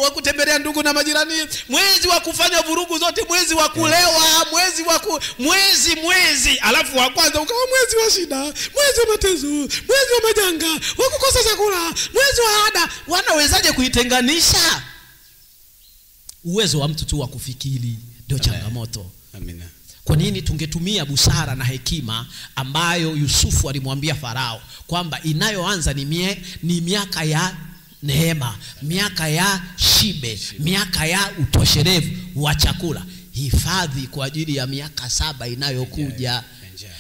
wa kutembelea ndugu na majirani, mwezi wa kufanya vurugu zote, mwezi wa kulewa, mwezi alafu wa kwanza ukawa mwezi wa shida, mwezi wa mateso, mwezi wa majanga, wa kukosa chakula, mwezi wa ada. Wanawezaje kuitenganisha? Uwezo wa mtu tu wa kufikiri ndio changamoto. Amina. Kwa nini tungetumia busara na hekima ambayo Yusufu alimwambia Farao kwamba inayoanza ni miaka ya neema, miaka ya shibe, miaka ya utosherevu wa chakula, hifadhi kwa ajili ya miaka 7 inayokuja.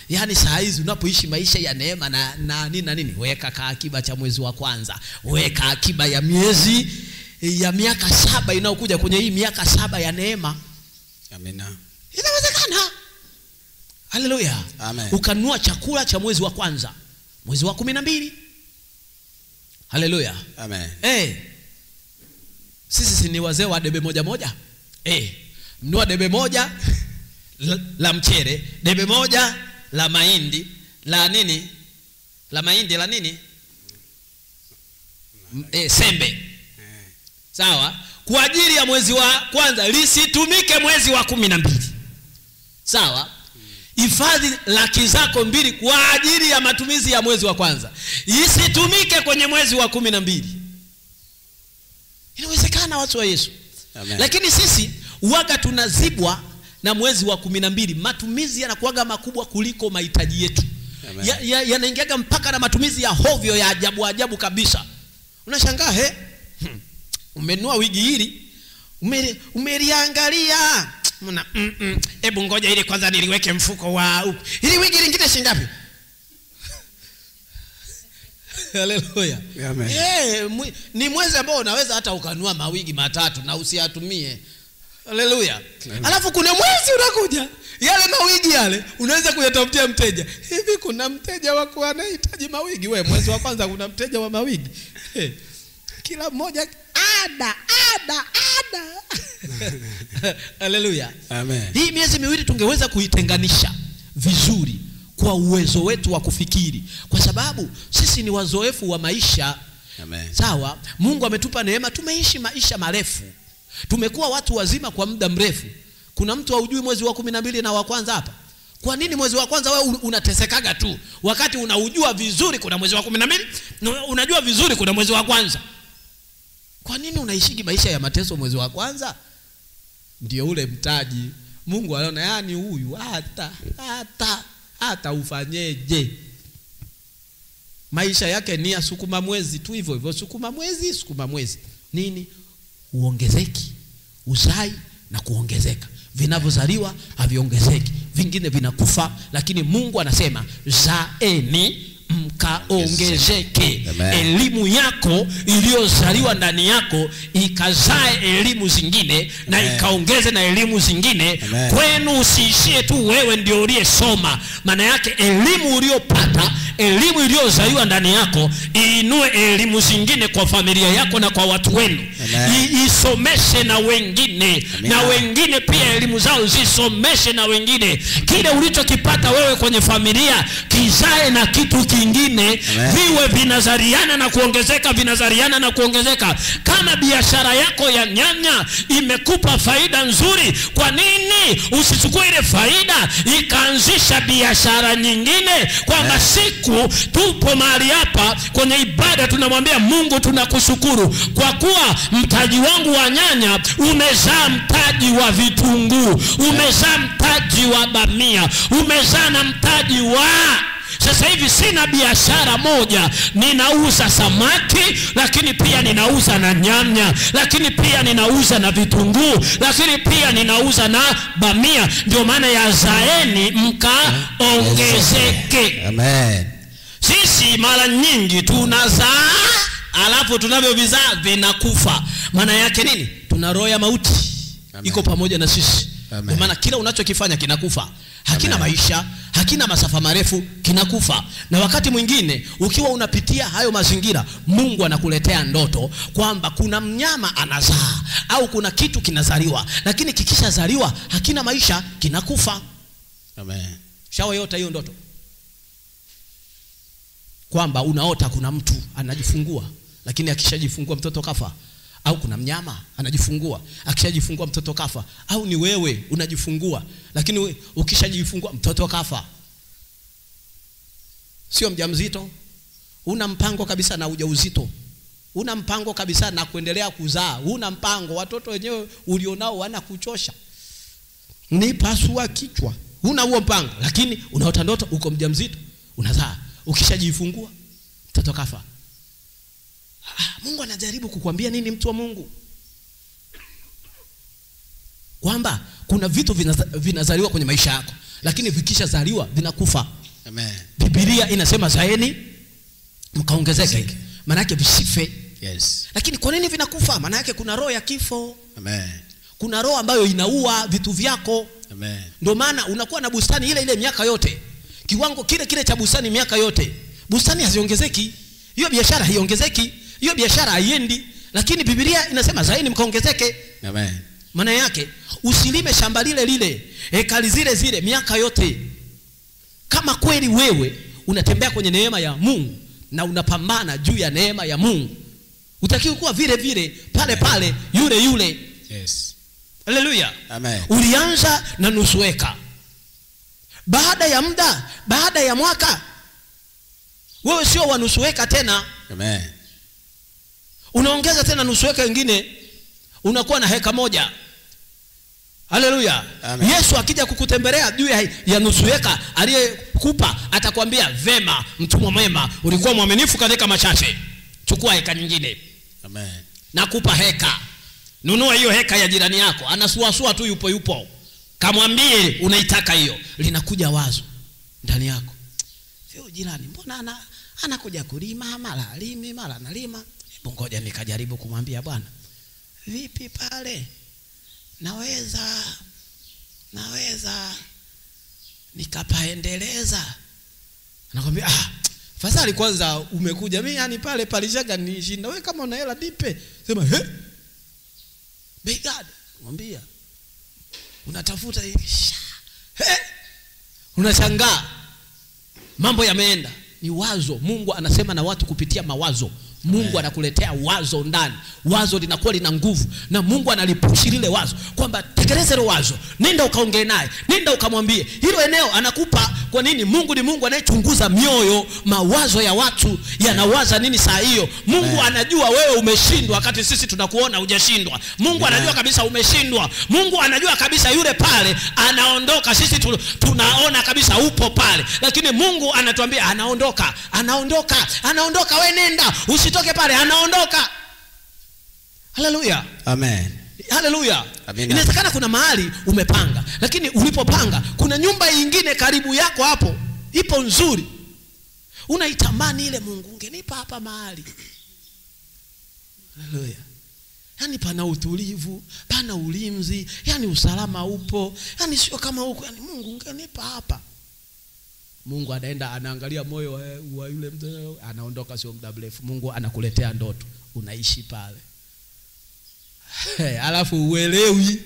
Yaani saa hizi unapoishi maisha ya neema na nini, weka akiba cha mwezi wa kwanza, weka akiba ya miezi ya miaka 7 inayokuja kwenye hii miaka 7 ya neema. Amina. Inawezekana. Haleluya. Amen. Ukanunua chakula cha mwezi wa kwanza, mwezi wa 12. Haleluya. Amen. Sisi ni wazee wa debe moja. Mnua debe moja la mchere, debe moja la mahindi, la nini? La mahindi la nini? Sembe. Sawa? Kwa ajili ya mwezi wa kwanza, lisitumike mwezi wa 12. Sawa? Hifadhi laki zako 2 kwa ajili ya matumizi ya mwezi wa kwanza, isitumike kwenye mwezi wa 12. Inawezekana watu wa Yesu. Amen. Lakini sisi uwaga tunazibwa na mwezi wa 12. Matumizi yanakuwaga makubwa kuliko mahitaji yetu. Yanaingiaga mpaka na matumizi ya hovyo ya ajabu kabisa. Unashangaa umenunua wigi hili, umeliangalia, hebu ngoja ile kwanza niliweke mfuko wa huko. Hili wigi lingine shilingi ngapi? Haleluya. Amen. Ni mwezi ambao unaweza hata ukanunua mawigi 3 na usiyatumie. Haleluya. Alafu kuna mwezi unakuja, yale mawigi yale unaweza kuyatafutia mteja. Hivi kuna mteja wako anahitaji mawigi? Wewe mwezi wa kwanza kuna mteja wa mawigi? Kila mmoja ada. Haleluya. Amen. Hii miezi miwili tungeweza kuitenganisha vizuri kwa uwezo wetu wa kufikiri, kwa sababu sisi ni wazoefu wa maisha. Amen. Sawa? Mungu ametupa neema, tumeishi maisha marefu, tumekuwa watu wazima kwa muda mrefu. Kuna mtu haujui mwezi wa 12 na wa kwanza hapa? Kwa nini mwezi wa kwanza wewe unatesekaga tu wakati unaujua vizuri kuna mwezi wa 12, unajua vizuri kuna mwezi wa kwanza? Kwa nini unaishiki maisha ya mateso mwezi wa kwanza? Ndio ule mtaji. Mungu anaona yani huyu hata ufanyeje, maisha yake ni ya sukuma mwezi tu, hivyo sukuma mwezi. Nini? Uongezeki, uzai na kuongezeka. Vinavyozaliwa haviongezeki, vingine vinakufa, lakini Mungu anasema zaeni mkaongezeke. Elimu yako iliyozaliwa ndani yako ikazae elimu zingine na ikaongeze na elimu zingine. Kwenu usiishie tu wewe ndio uliyesoma. Maana yake elimu uliyopata, elimu iliyozaliwa ndani yako iinue elimu zingine kwa familia yako na kwa watu wenu. Isomeshe na wengine. Na wengine pia elimu zao zisomeshe na wengine. Kile ulichokipata wewe kwenye familia kizae na kitu kingine. Viwe vinazaliana na kuongezeka. Kama biashara yako ya nyanya imekupa faida nzuri, kwa nini usichukue ile faida ikaanzisha biashara nyingine, kwamba siku siku tupo mahali hapa kwenye ibada tunamwambia Mungu tunakushukuru kwa kuwa mtaji wangu wa nyanya umezaa mtaji wa vitunguu, umezaa mtaji wa bamia, umezaa na mtaji wa... Sasa hivi sina biashara moja, ninauza samaki, lakini pia ninauza na nyanya, lakini pia ninauza na vitunguu, lakini pia ninauza na bamia. Ndio maana ya zaeni mkaongezeke. Amen. Sisi mara nyingi tunazaa, alafu tunavyovizaa vinakufa. Maana yake nini? Tuna roho ya mauti. Amen. Iko pamoja na sisi. Kwa maana kila unachokifanya kinakufa. Hakina maisha, hakina masafa marefu, kinakufa. Na wakati mwingine ukiwa unapitia hayo mazingira, Mungu anakuletea ndoto kwamba kuna mnyama anazaa au kuna kitu kinazaliwa, lakini kikishazaliwa hakina maisha, kinakufa. Amen. Shawaota hiyo ndoto? Kwamba unaota kuna mtu anajifungua, lakini akishajifungua mtoto kafa. Au kuna mnyama anajifungua, akishajifungua mtoto kafa. Au ni wewe unajifungua, lakini ukishajifungua mtoto kafa. Sio mjamzito, una mpango kabisa na ujauzito, una mpango kabisa na kuendelea kuzaa, una mpango, watoto wenyewe ulionao wanakuchosha, ni pasua kichwa, una huo mpango, lakini unaota ndoto uko mjamzito, unazaa, ukishajifungua mtoto kafa. Mungu anajaribu kukuambia nini, mtu wa Mungu? Kwamba kuna vitu vinazaliwa kwenye maisha yako, lakini vikishazaliwa vinakufa. Amen. Biblia inasema zaeni mkaongezeke. Maana yake visife. Yes. Lakini kwa nini vinakufa? Maana yake kuna roho ya kifo. Amen. Kuna roho ambayo inaua vitu vyako. Amen. Ndio maana unakuwa na bustani ile miaka yote, kiwango kile cha bustani miaka yote, bustani haziongezeki, hiyo biashara haiongezeki, hiyo biashara haiendi. Lakini Biblia inasema zaini mkaongezeke. Amen. Maana yake usilime shamba lile, ekari zile miaka yote. Kama kweli wewe unatembea kwenye neema ya Mungu na unapambana juu ya neema ya Mungu, utakiwa kuwa vile pale yule. Yes. Haleluya. Amen. Ulianza na nusu eka. Baada ya muda, baada ya mwaka, wewe sio wa nusu eka tena. Amen. Unaongeza tena nusu eka nyingine, unakuwa na heka moja. Haleluya. Yesu akija kukutembelea juu ya nusu eka aliyekupa, atakwambia vema mtumwa mwema, ulikuwa mwaminifu katika machache, chukua heka nyingine. Amen. Nakupa heka. Nunua hiyo heka ya jirani yako, anasuasua tu yupo. Kamwambie unaitaka hiyo. Linakuja wazo ndani yako, sio jirani, mbona anakuja kulima, mara alimi, mara analima. Hebu ngoja nikajaribu kumwambia, bwana vipi pale, naweza nikapaendeleza. Anakwambia fadhali kwanza umekuja, mimi yani pale palishaga nishinda, wewe kama una hela dipe. Sema bei gani? Mwambia unatafuta hivi. Unashangaa mambo yameenda. Ni wazo. Mungu anasema na watu kupitia mawazo. Mungu anakuletea wazo ndani. Wazo linakuwa lina nguvu, na Mungu analipushi lile wazo kwamba tekeleza ile wazo, nenda ukaongee naye, nenda ukamwambie. Hilo eneo anakupa. Kwa nini? Mungu ni Mungu anayechunguza mioyo, mawazo ya watu yanawaza nini saa hiyo. Mungu anajua wewe umeshindwa wakati sisi tunakuona hujashindwa. Mungu anajua kabisa umeshindwa. Mungu anajua kabisa yule pale anaondoka, sisi tunaona kabisa upo pale, lakini Mungu anatuambia anaondoka, wewe nenda, usitoke pale, anaondoka. Haleluya. Amen. Haleluya. Inawezekana kuna mahali umepanga, lakini ulipopanga kuna nyumba nyingine karibu yako hapo ipo nzuri, unaitamani ile, Mungu ungenipa hapa mahali. Haleluya. Yani pana utulivu, pana ulinzi, yani usalama upo, yani sio kama huko, yani Mungu ungenipa hapa. Mungu anaenda anaangalia moyo wa yule mtu, anaondoka sio muda mrefu. Mungu anakuletea ndoto, unaishi pale. Alafu uelewi.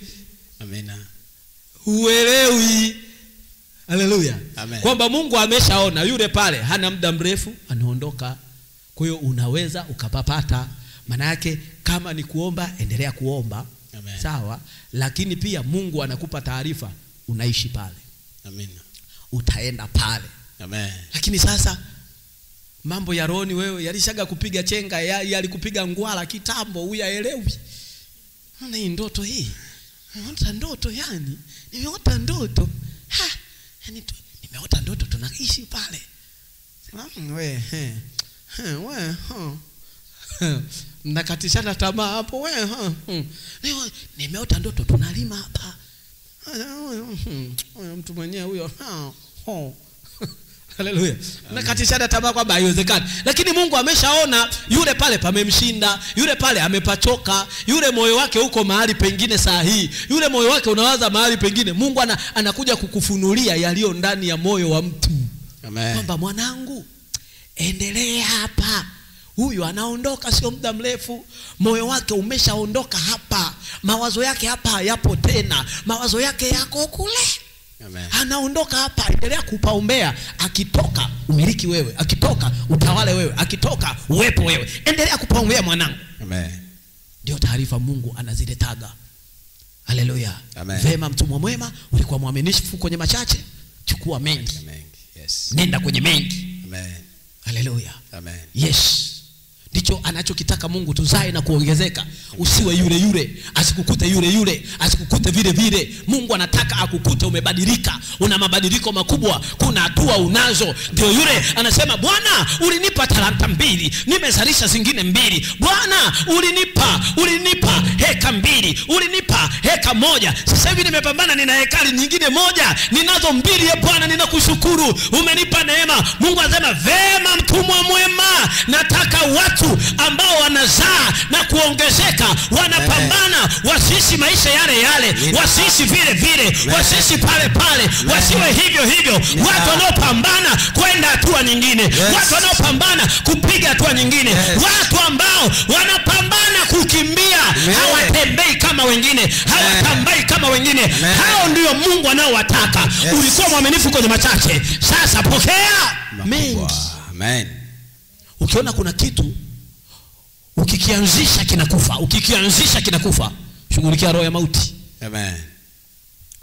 Amina. Uelewi. Haleluya. Kwamba Mungu ameshaona yule pale hana muda mrefu anaondoka. Kwa hiyo unaweza ukapapata. Maana yake kama ni kuomba, endelea kuomba. Amen. Sawa, lakini pia Mungu anakupa taarifa, unaishi pale. Amina. Utaenda pale. Amen. Lakini sasa Mambo ya rohoni wewe yalishaga kupiga chenga, yalikupiga ngwala kitambo, huyaelewi. Ana hii ndoto hii. Nimeota ndoto yani. Nimeota ndoto. Yani nimeota ndoto tunaishi pale. Sema wewe mnakatishana tamaa hapo wewe. Nimeota ndoto tunalima hapa. Mtu mwenyewe huyo. Haleluya. Nakatishana tamaa kwamba haiwezekani. Lakini Mungu ameshaona yule pale pamemshinda, yule pale amepachoka, yule moyo wake uko mahali pengine saa hii. Yule moyo wake unawaza mahali pengine. Mungu anakuja kukufunulia yaliyo ndani ya moyo wa mtu. Amen. Kwamba mwanangu, endelea hapa. Huyu anaondoka sio muda mrefu. Moyo wake umeshaondoka hapa. Mawazo yake hapa hayapo tena. Mawazo yake yako kule. Amen. Anaondoka hapa, endelea kupaombea. Akitoka umiliki wewe, akitoka utawale wewe, akitoka uwepo wewe. Endelea kupaombea mwanangu. Amen. Ndio taarifa Mungu anaziletaga. Haleluya. Amen. Vema mtumwa mwema, ulikuwa mwaminifu kwenye machache, chukua mengi. Amen. Yes. Nenda kwenye mengi. Amen. Haleluya. Amen. Yes. Ndicho anachokitaka Mungu, tuzae na kuongezeka. Usiwe yule yule, asikukute yule yule, asikukute vile vile. Mungu anataka akukute umebadilika, una mabadiliko makubwa, kuna hatua unazo. Ndio yule anasema, Bwana ulinipa talanta 2, nimezalisha zingine 2. Bwana ulinipa heka 2, ulinipa heka 1. Sasa hivi nimepambana, nina hekari nyingine 1, ninazo 2. Bwana ninakushukuru, umenipa neema. Mungu anasema, vema mtumwa mwema, nataka watu ambao wanazaa na kuongezeka, wanapambana, wasiishi maisha yale yale, wasiishi vile vile, wasiishi pale pale, wasiwe hivyo hivyo. Watu wanaopambana kwenda hatua nyingine, watu wanaopambana kupiga hatua nyingine, watu ambao wanapambana kukimbia, hawatembei kama wengine, hawatambai kama wengine. Hao ndio Mungu anaowataka. Ulikuwa mwaminifu kwenye machache, sasa pokea mengi. Amen. Ukiona kuna kitu ukikianzisha kinakufa, shughulikia roho ya mauti. Amen.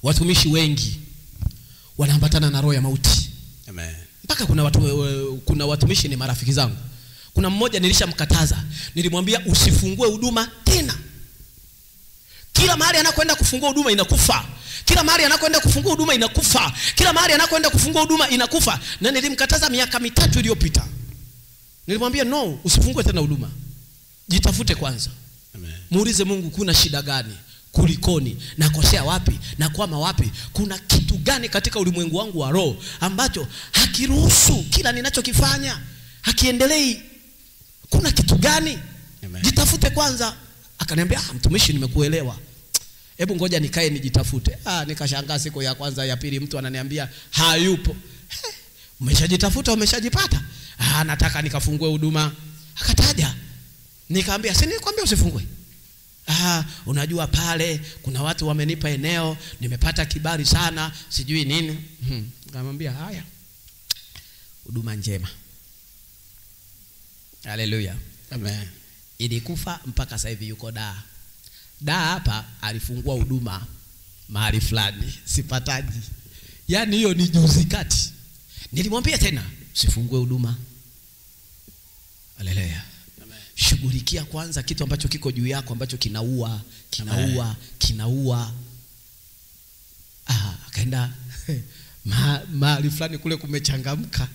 Watumishi wengi wanaambatana na roho ya mauti. Amen. Mpaka kuna watumishi ni marafiki zangu. Kuna mmoja nilishamkataza, nilimwambia usifungue huduma tena. Kila mahali anakwenda kufungua huduma inakufa. Kila mahali anakwenda kufungua huduma inakufa. Kila mahali anakwenda kufungua huduma inakufa. Na nilimkataza miaka 3 iliyopita. Nilimwambia no, usifungue tena huduma. Jitafute kwanza. Amen. Muulize Mungu, kuna shida gani? Kulikoni? Nakosea wapi? Nakwama wapi? Kuna kitu gani katika ulimwengu wangu wa roho ambacho hakiruhusu kila ninachokifanya hakiendelei? Kuna kitu gani? Amen. Jitafute kwanza. Akaniambia, mtumishi, nimekuelewa. Hebu ngoja nikae nijitafute. Nikashangaa siku ya kwanza, ya pili mtu ananiambia hayupo. Umeshajitafuta, umeshajipata? Nataka nikafungue huduma. Akataja. Nikamwambia, si nilikwambia usifungue? Unajua pale kuna watu wamenipa eneo, nimepata kibali sana, sijui nini. Nikamwambia, haya, huduma njema. Haleluya. Amen. Ilikufa mpaka sasa hivi yuko hapa alifungua huduma mahali fulani, sipataji. Yaani hiyo ni juzi kati. Nilimwambia tena, usifungue huduma. Haleluya. Shughulikia kwanza kitu ambacho kiko juu yako, ambacho kinaua. Akaenda mahali fulani kule kumechangamka.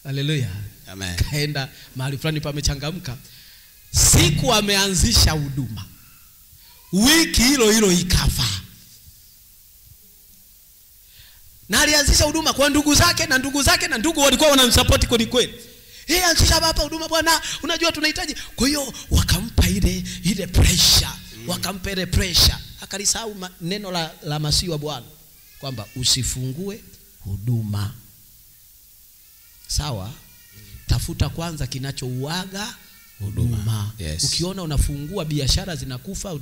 Haleluya. Amen. Kaenda mahali fulani pamechangamka. Siku ameanzisha huduma, wiki hilo ikafa. Na alianzisha huduma kwa ndugu zake na ndugu walikuwa wanamsupport kweli kweli. Anzisha hapa huduma bwana, unajua tunahitaji. Kwa hiyo wakampa ile pressure. Akalisahau neno la Masihi wa Bwana kwamba usifungue huduma. Sawa? Tafuta kwanza kinachouaga huduma. Yes. Ukiona unafungua biashara zinakufa,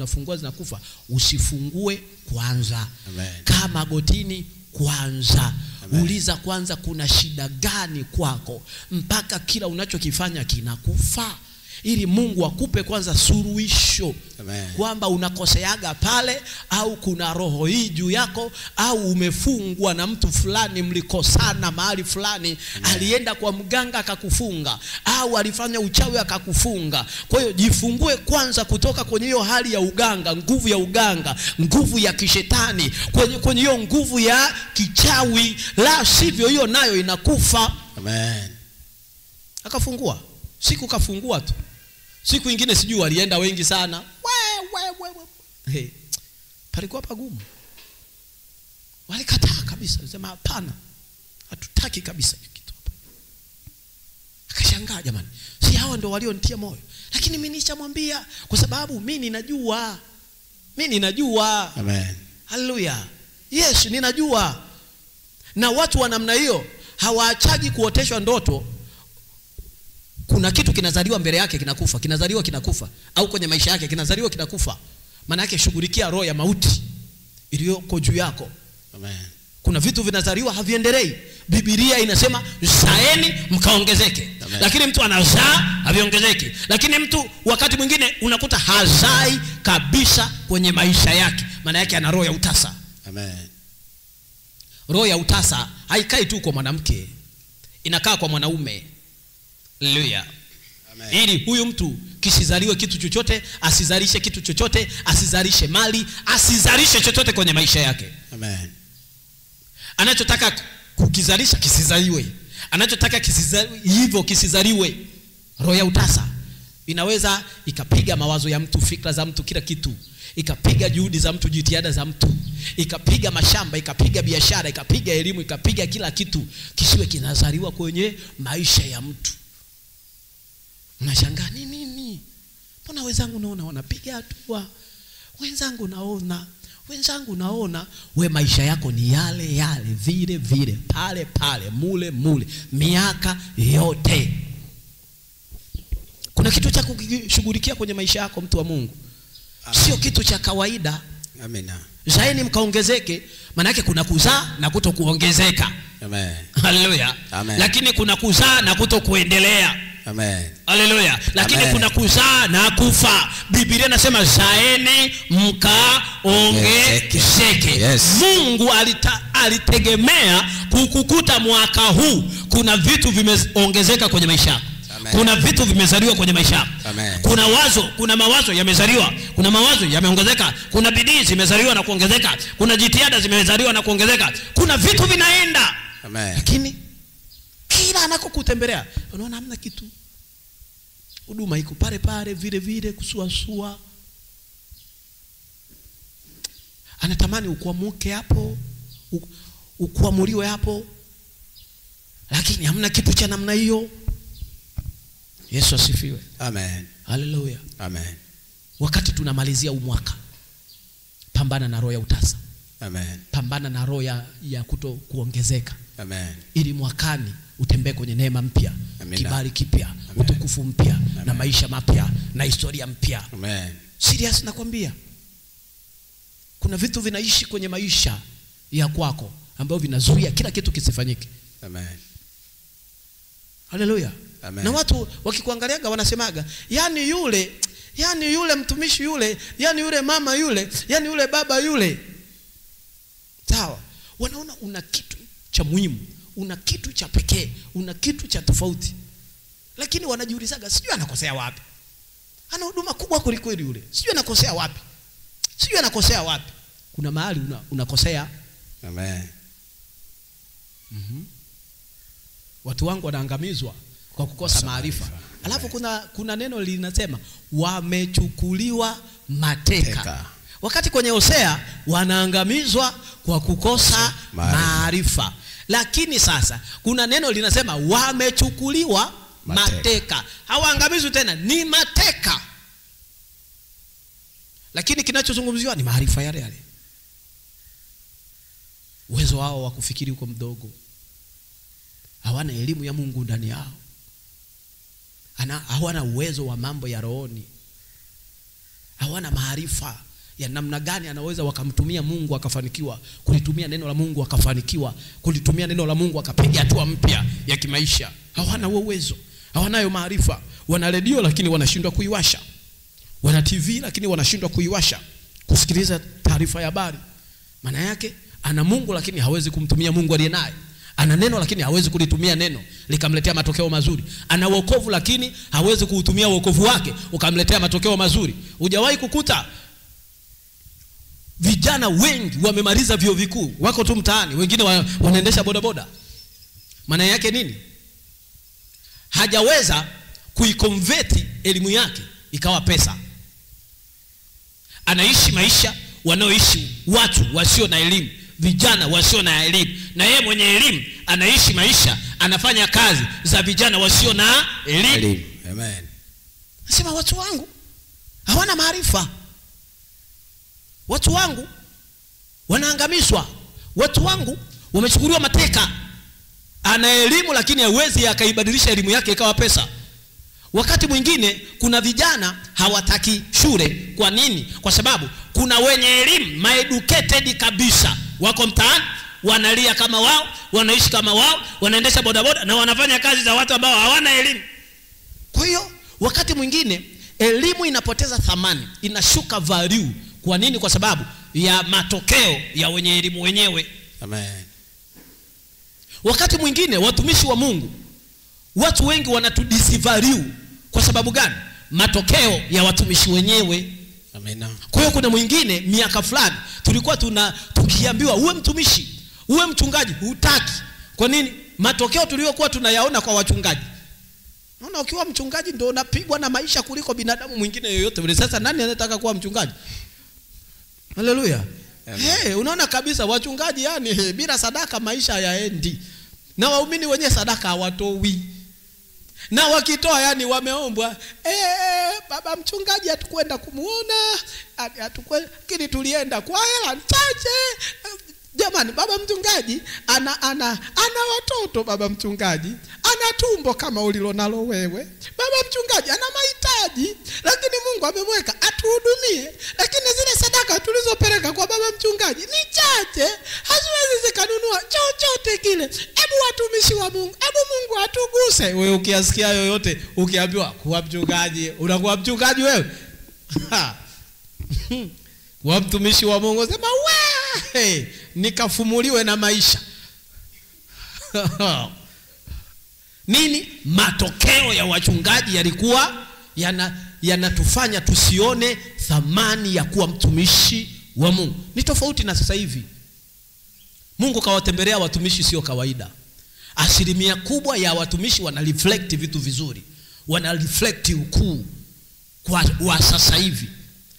usifungue kwanza. Amen. Kama gotini kwanza. Amen. Uliza kwanza kuna shida gani kwako mpaka kila unachokifanya kinakufa. ili Mungu akupe kwanza suluhisho. Amen. Kwamba unakoseaga pale, au kuna roho hii juu yako, au umefungwa na mtu fulani, mlikosana mahali fulani. Amen. Alienda kwa mganga akakufunga, au alifanya uchawi akakufunga. Kwa hiyo jifungue kwanza kutoka kwenye hiyo hali ya uganga, nguvu ya uganga, nguvu ya kishetani, kwenye hiyo nguvu ya kichawi, la sivyo hiyo nayo inakufa. Amen. Akafungua. Siku kafungua tu. Siku nyingine sijui walienda wengi sana. Hey, palikuwa pagumu. Walikataa kabisa, sema hapana, hatutaki kabisa kitu hapa. Akashangaa, jamani, si hawa ndio walionitia moyo? Lakini mimi nishamwambia, kwa sababu mimi ninajua. Amen. Haleluya. Yes, ninajua. Na watu wa namna hiyo hawaachaji kuoteshwa ndoto. Kuna kitu kinazaliwa mbele yake kinakufa, kinakufa, au kwenye maisha yake kinazaliwa kinakufa. Maana yake shughulikia roho ya mauti iliyoko juu yako. Amen. Kuna vitu vinazaliwa haviendelei. Biblia inasema zaeni mkaongezeke. Amen. Lakini mtu anazaa haviongezeki. Lakini mtu wakati mwingine unakuta hazai kabisa kwenye maisha yake. Maana yake ana roho ya utasa. Amen. Roho ya utasa haikai tu kwa mwanamke, inakaa kwa mwanaume. Haleluya. Amen. Ili huyu mtu kisizaliwe kitu chochote, asizalishe kitu chochote, asizalishe mali, asizalishe chochote kwenye maisha yake. Amen. Anachotaka kukizalisha kisizaliwe. Anachotaka kisizaliwe. Roho ya utasa inaweza ikapiga mawazo ya mtu, fikra za mtu, kila kitu. Ikapiga juhudi za mtu, jitihada za mtu. Ikapiga mashamba, ikapiga biashara, ikapiga elimu, ikapiga kila kitu. Kisiwe kinazaliwa kwenye maisha ya mtu. Unashangaa nini? Mbona wenzangu naona wanapiga hatua? Wenzangu naona we maisha yako ni yale vile pale mule miaka yote. Kuna kitu cha kushughulikia kwenye maisha yako, mtu wa Mungu. Amen. Sio kitu cha kawaida. Amen. Zaeni mkaongezeke, maana yake kuna kuzaa na kutokuongezeka. Amen. Haleluya. Lakini kuna kuzaa na kutokuendelea. Amen. Haleluya. Lakini Amen. kuna kuzaa na kufa. Biblia inasema zaeni mkaongezeke. Yes. Mungu alitegemea kukukuta mwaka huu kuna vitu vimeongezeka kwenye maisha yako. Kuna vitu vimezaliwa kwenye maisha yako. Kuna mawazo yamezaliwa, kuna mawazo yameongezeka, kuna bidii zimezaliwa na kuongezeka, kuna jitihada zimezaliwa na kuongezeka. Kuna vitu vinaenda. Amen. Lakini kila anakokutembelea unaona hamna kitu. Huduma iko pale vile kusuasua. Anatamani ukuamuke hapo, ukuamuliwe hapo. Lakini hamna kitu cha namna hiyo. Yesu asifiwe. Amen. Haleluya. Amen. Wakati tunamalizia mwaka, pambana na roho ya utasa. Amen. Pambana na roho ya kuto kuongezeka. Amen. Ili mwakani utembee kwenye neema mpya, kibali kipya, utukufu mpya, na maisha mapya, na historia mpya. Amen. Serious nakwambia. Kuna vitu vinaishi kwenye maisha ya kwako ambao vinazuia kila kitu kisifanyike. Amen. Haleluya. Amen. Na watu wakikuangaliaga wanasemaga, yani yule mtumishi yule, yani yule mama yule, yani yule baba yule. Sawa. Wanaona una kitu cha muhimu, una kitu cha pekee, una kitu cha tofauti. Lakini wanajiulizaga, sijui anakosea wapi? Ana huduma kubwa kuliko yule. Sijui anakosea wapi? Kuna mahali unakosea. Amen. Watu wangu wanaangamizwa kwa kukosa maarifa. Alafu kuna neno linasema wamechukuliwa mateka. Wakati kwenye Hosea wanaangamizwa kwa kukosa maarifa. Lakini sasa kuna neno linasema wamechukuliwa mateka. Hawaangamizwi tena, ni mateka. Lakini kinachozungumziwa ni maarifa yale. Uwezo wao wa kufikiri uko mdogo. Hawana elimu ya Mungu ndani yao. Hawana uwezo wa mambo ya rohoni. Hawana maarifa ya namna gani anaweza wakamtumia Mungu akafanikiwa, kulitumia neno la Mungu akafanikiwa, kulitumia neno la Mungu akapiga hatua mpya ya kimaisha. Hawana uwezo, hawanayo maarifa. wana redio lakini wanashindwa kuiwasha, wana TV lakini wanashindwa kuiwasha kusikiliza taarifa ya habari. Maana yake ana Mungu lakini hawezi kumtumia Mungu aliye naye. Ana neno lakini hawezi kulitumia neno likamletea matokeo mazuri. Ana wokovu lakini hawezi kuutumia wokovu wake ukamletea matokeo mazuri. Hujawahi kukuta vijana wengi wamemaliza vyuo vikuu wako tu mtaani, wengine wanaendesha bodaboda? Maana yake nini? Hajaweza kuiconvert elimu yake ikawa pesa. Anaishi maisha wanaoishi watu wasio na elimu, vijana wasio na elimu, na yeye mwenye elimu anaishi maisha, anafanya kazi za vijana wasio na elimu. Amen. Nasema watu wangu hawana maarifa, watu wangu wanaangamizwa, watu wangu wamechukuliwa mateka. Ana elimu lakini hawezi akaibadilisha elimu yake ikawa pesa. Wakati mwingine kuna vijana hawataki shule. Kwa nini? Kwa sababu kuna wenye elimu, educated kabisa, wako mtaani, wanalia kama wao, wanaishi kama wao, wanaendesha bodaboda na wanafanya kazi za watu ambao hawana elimu. Kwa hiyo wakati mwingine elimu inapoteza thamani, inashuka value. Kwa nini? Kwa sababu ya matokeo ya wenye elimu wenyewe. Amen. Wakati mwingine watumishi wa Mungu, watu wengi wanatudisvalue. Kwa sababu gani? Matokeo ya watumishi wenyewe. Amen. Kwa hiyo kuna mwingine miaka fulani tulikuwa tukiambiwa uwe mtumishi, uwe mchungaji, hutaki. Kwa nini? Matokeo tuliyokuwa tunayaona kwa wachungaji. Unaona, ukiwa mchungaji ndio unapigwa na maisha kuliko binadamu mwingine yoyote yule. Sasa nani anataka kuwa mchungaji? Haleluya. Unaona kabisa wachungaji yani bila sadaka maisha hayaendi. Na waumini wenye sadaka hawatoi. Na wakitoa yani wameombwa. Baba mchungaji hatukwenda kumuona, lakini tulienda kwa hela chache. Jamani, baba mchungaji ana watoto, baba mchungaji ana tumbo kama ulilonalo wewe. Baba mchungaji ana mahitaji, lakini Mungu amemweka atuhudumie. Lakini zile sadaka tulizopeleka kwa baba mchungaji ni chache, haziwezi zikanunua chochote kile. Hebu watumishi wa Mungu, hebu Mungu atuguse. Wewe ukiasikia yoyote, ukiambiwa kuwa mchungaji, unakuwa mchungaji wewe? Kwa mtumishi wa Mungu sema wewe nikafumuliwe na maisha. Nini? Matokeo ya wachungaji yalikuwa yanatufanya tusione thamani ya kuwa mtumishi wa Mungu. Ni tofauti na sasa hivi. Mungu kawatembelea watumishi sio kawaida. Asilimia kubwa ya watumishi wana reflect vitu vizuri, wana reflect ukuu wa sasa hivi,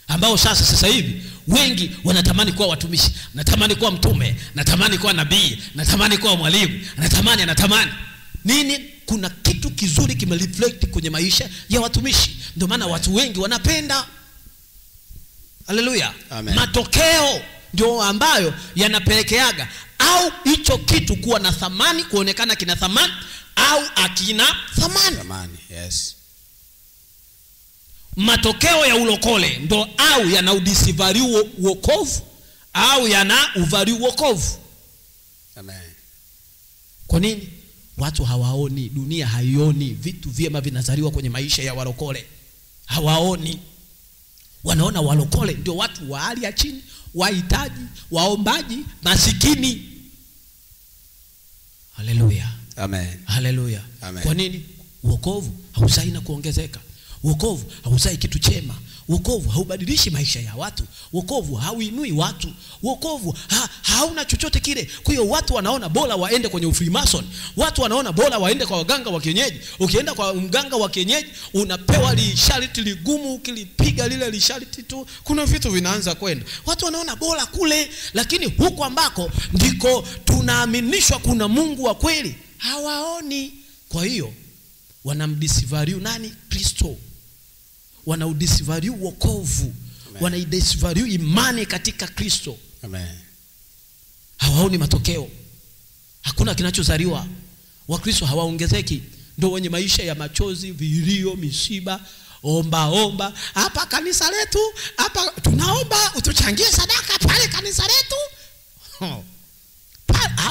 ambao sasa hivi wengi wanatamani kuwa watumishi, natamani kuwa mtume, natamani kuwa nabii, natamani kuwa mwalimu, anatamani nini? Kuna kitu kizuri kimereflect kwenye maisha ya watumishi, ndio maana watu wengi wanapenda. Haleluya. Matokeo ndio ambayo yanapelekeaga au hicho kitu kuwa na thamani, kuonekana kina thamani au akina thamani. Yes. Matokeo ya ulokole ndo au yana udisivalue wokovu au yana uvalue wokovu. Amen. Kwa nini? Watu hawaoni, dunia haioni vitu vyema vinazaliwa kwenye maisha ya walokole. Hawaoni. Wanaona walokole ndio watu wa hali ya chini, wahitaji, waombaji, masikini. Haleluya. Amen. Haleluya. Kwa nini? Wokovu hauzai na kuongezeka. Wokovu hauzai kitu chema. Wokovu haubadilishi maisha ya watu. Wokovu hauinui watu. Wokovu hauna chochote kile. Kwa hiyo watu wanaona bora waende kwenye Freemason. Watu wanaona bora waende kwa waganga wa kienyeji. Ukienda kwa mganga wa kienyeji unapewa lishariti ligumu, ukilipiga lile lishariti tu kuna vitu vinaanza kwenda. Watu wanaona bora kule, lakini huko ambako ndiko tunaaminishwa kuna Mungu wa kweli hawaoni. Kwa hiyo wanamdisvalue nani? Kristo. Wanaudisvalue wokovu. Wanaidisvalue imani katika Kristo. Amen. Hawaoni matokeo. Hakuna kinachozaliwa. Wakristo hawaongezeki. Ndio wenye maisha ya machozi, vilio, misiba, omba. Hapa kanisa letu, hapa tunaomba utuchangie sadaka pale kanisa letu.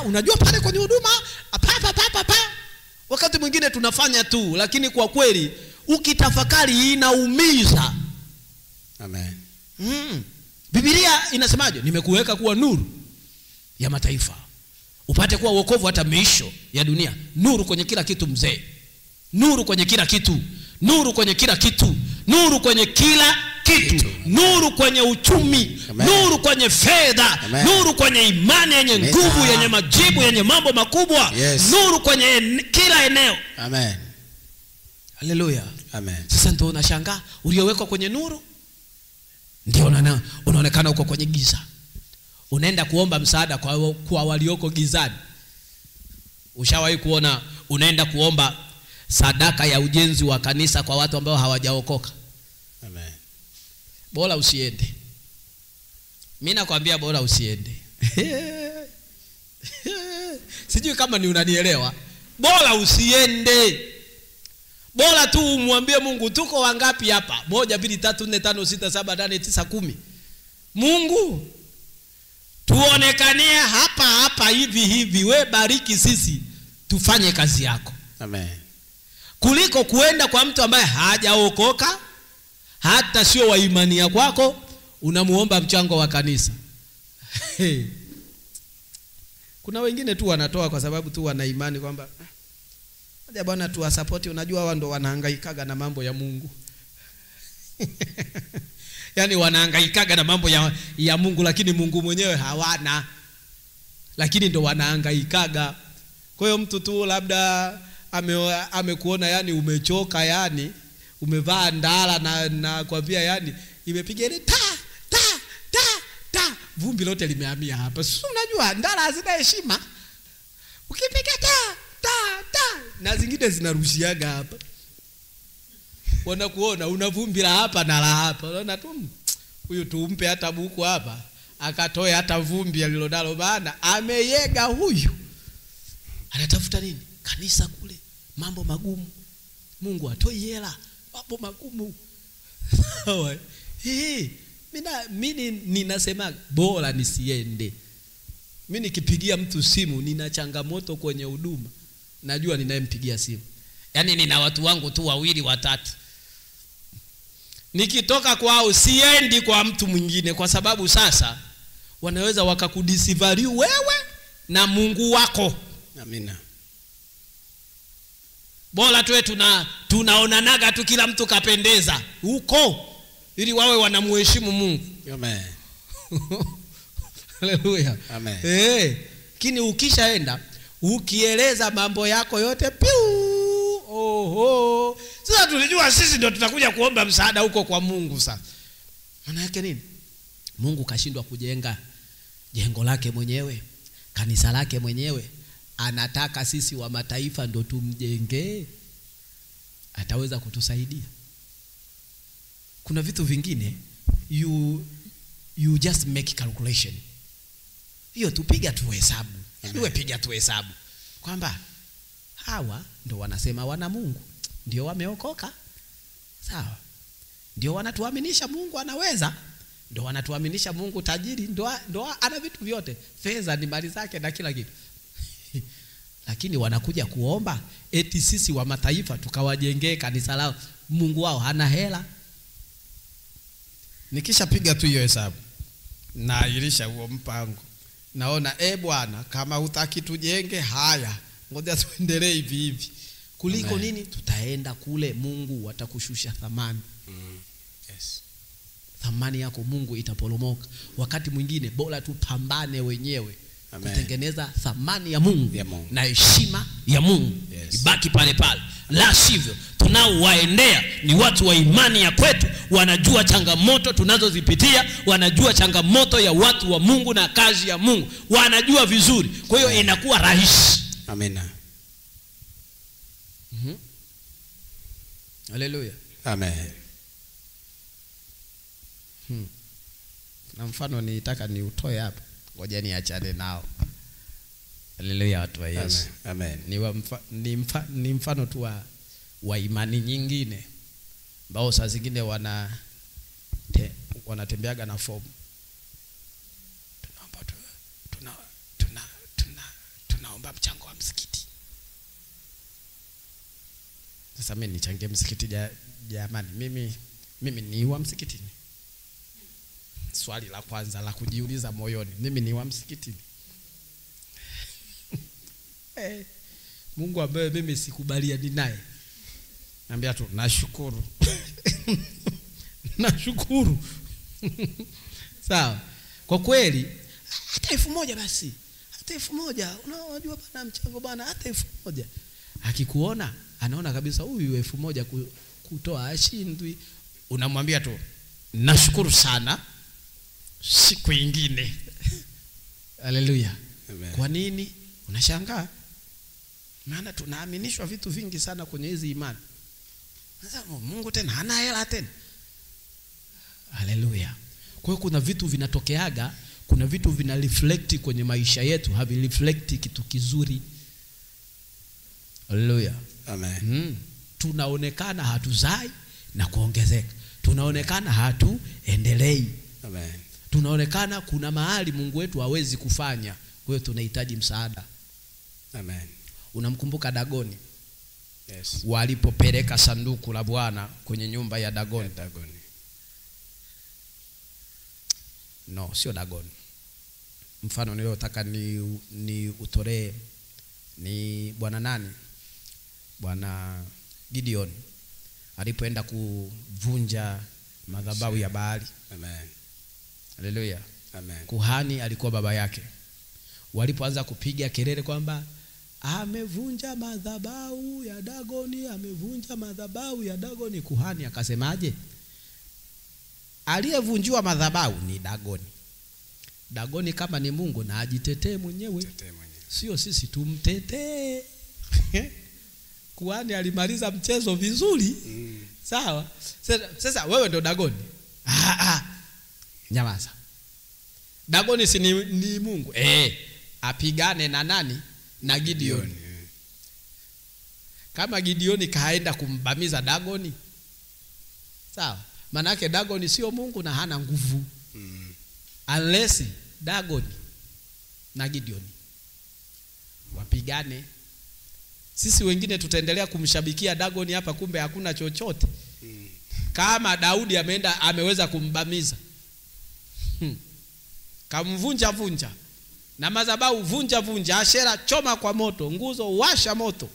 Unajua pale kwenye huduma, Wakati mwingine tunafanya tu, lakini kwa kweli ukitafakari inaumiza. Amen. Biblia inasemaje? Nimekuweka kuwa nuru ya mataifa, upate kuwa wokovu hata miisho ya dunia. Nuru kwenye kila kitu mzee. Nuru kwenye kila kitu. Nuru kwenye kila kitu. Nuru kwenye kila kitu. Nuru kwenye uchumi. Amen. Nuru kwenye fedha. Amen. Nuru kwenye imani yenye nguvu, yenye majibu, yenye mambo makubwa. Yes. Nuru kwenye kila eneo. Amen. Haleluya. Amen. Sasa ndio unashangaa uliowekwa kwenye nuru ndio unaonekana uko kwenye giza. Unaenda kuomba msaada kwa walioko gizani. Ushawahi kuona unaenda kuomba sadaka ya ujenzi wa kanisa kwa watu ambao hawajaokoka? Amen. Bora usiende. Mimi nakwambia bora usiende. Sijui kama ni unanielewa. Bora usiende. Bora tu umwambie Mungu, tuko wangapi hapa? 1 2 3 4 5 6 7 8 9 10. Mungu, tuonekanie hapa hivi, we bariki sisi tufanye kazi yako. Amen. Kuliko kuenda kwa mtu ambaye hajaokoka, hata sio wa imani ya kwako, unamuomba mchango wa kanisa. Kuna wengine tu wanatoa kwa sababu tu wana imani kwamba aje bwana tu support. Unajua wao ndo wanahangaikaga na mambo ya Mungu. Yaani wanahangaikaga na mambo ya Mungu, lakini Mungu mwenyewe hawana. Lakini ndo wanahangaikaga. Kwa hiyo mtu tu labda amekuona yani umechoka, yani umevaa ndala na kwambia yani imepiga ile ta vumbi lote limehamia hapa. Sasa unajua ndala hazina heshima. Ukipiga ta na zingine zinarushiaga hapa. Wanakuona unavumbila hapa na la hapa. Unaona tu huyu tumpe hata buku hapa, akatoe hata vumbi alilonalo, maana ameyega huyu. Anatafuta nini? Kanisa kule mambo magumu. Mungu atoi hela, mambo magumu. Sawa. Mimi ninasema bora nisiende. Mimi nikipigia mtu simu nina changamoto kwenye huduma, najua ninayempigia simu. Yaani nina watu wangu tu 2 3. Nikitoka kwao siendi kwa mtu mwingine, kwa sababu sasa wanaweza wakakudisivalue wewe na Mungu wako. Amina. Bora tuwe tunaonanaga tu kila mtu kapendeza huko, ili wawe wanamheshimu Mungu. Amen. Haleluya. Amen. Kini ukishaenda ukieleza mambo yako yote piu, oho, sasa tulijua sisi ndio tutakuja kuomba msaada huko kwa Mungu. Sasa maana yake nini? Mungu kashindwa kujenga jengo lake mwenyewe, kanisa lake mwenyewe. Anataka sisi wa mataifa ndo tumjenge. Ataweza kutusaidia. Kuna vitu vingine you just make calculation. Hiyo tupiga tu hesabu. Wewe piga tu hesabu kwamba hawa ndo wanasema wana Mungu, ndio wameokoka. Sawa. Ndio wanatuaminisha Mungu anaweza. Ndio wanatuaminisha Mungu tajiri, ndio ana vitu vyote. Fedha ni mali zake na kila kitu. Lakini wanakuja kuomba eti sisi wa mataifa tukawajengee kanisa lao. Mungu wao hana hela. Nikishapiga tu hiyo hesabu na ilisha huo mpango, naona Bwana kama hutaki tujenge, haya ngoja tuendelee hivi kuliko Amen. Nini tutaenda kule, Mungu atakushusha thamani. Yes. Thamani yako Mungu itaporomoka. Wakati mwingine bora tupambane wenyewe. Amen. Kutengeneza thamani ya Mungu, na heshima ya Mungu. Yes. Ibaki pale pale. La sivyo tunaowaendea ni watu wa imani ya kwetu, wanajua changamoto tunazozipitia, wanajua changamoto ya watu wa Mungu na kazi ya Mungu, wanajua vizuri. Kwa hiyo inakuwa rahisi. Amina. Haleluya. Amen. Na mfano nitaka niutoe hapa. Ngoja niachane nao. Haleluya watu wa Yesu. Amen. Ni mfano tu wa imani nyingine ambao saa zingine wanatembeaga na fomu. Tunaomba mchango wa msikiti. Sasa mimi nichangie msikiti jamani, mimi ni wa msikitini. Swali la kwanza la kujiuliza moyoni, mimi ni wa msikitini? Mungu ambaye mimi sikubaliani naye, naambia tu nashukuru. Nashukuru. Sawa. Kwa kweli hata 1000 basi. Hata 1000, unajua bana mchango bana, hata 1000. Akikuona anaona kabisa huyu 1000 kutoa ashindwi, unamwambia tu nashukuru sana, siku nyingine. Haleluya. Kwa nini? Unashangaa. Maana tunaaminishwa vitu vingi sana kwenye hizi imani. Sasa Mungu tena hana hela tena. Haleluya. Kwa hiyo kuna vitu vinatokeaga, kuna vitu vina reflect kwenye maisha yetu, havi reflect kitu kizuri. Haleluya. Amen. Tunaonekana hatuzai na kuongezeka. Tunaonekana hatuendelei. Amen. Tunaonekana kuna mahali Mungu wetu hawezi kufanya. Kwa hiyo tunahitaji msaada. Amen. Unamkumbuka Dagoni? Yes. Walipopeleka sanduku la Bwana kwenye nyumba ya Dagoni. Dagoni. No, sio Dagoni. Mfano niliotaka ni utolee ni bwana nani? Bwana Gideon alipoenda kuvunja madhabahu ya Baali. Amen. Haleluya. Amen. Kuhani alikuwa baba yake. Walipoanza kupiga kelele kwamba amevunja madhabahu ya Dagoni, amevunja madhabahu ya Dagoni, kuhani akasemaje? Aliyevunjiwa madhabahu ni Dagoni. Dagoni kama ni Mungu na ajitetee mwenyewe. Sio sisi tumtetee. Kuhani alimaliza mchezo vizuri. Sawa? Sasa wewe ndo Dagoni. Nyamaza. Dagoni si ni Mungu. Apigane na nani? Na Gideon. Kama Gideon kaenda kumbamiza Dagoni, sawa? Maana yake Dagoni sio Mungu na hana nguvu. Unless Dagoni na Gideon wapigane. Sisi wengine tutaendelea kumshabikia Dagoni hapa, kumbe hakuna chochote. Kama Daudi ameweza kumbamiza. Kamvunja na madhabahu vunja, Ashera choma kwa moto, nguzo washa moto.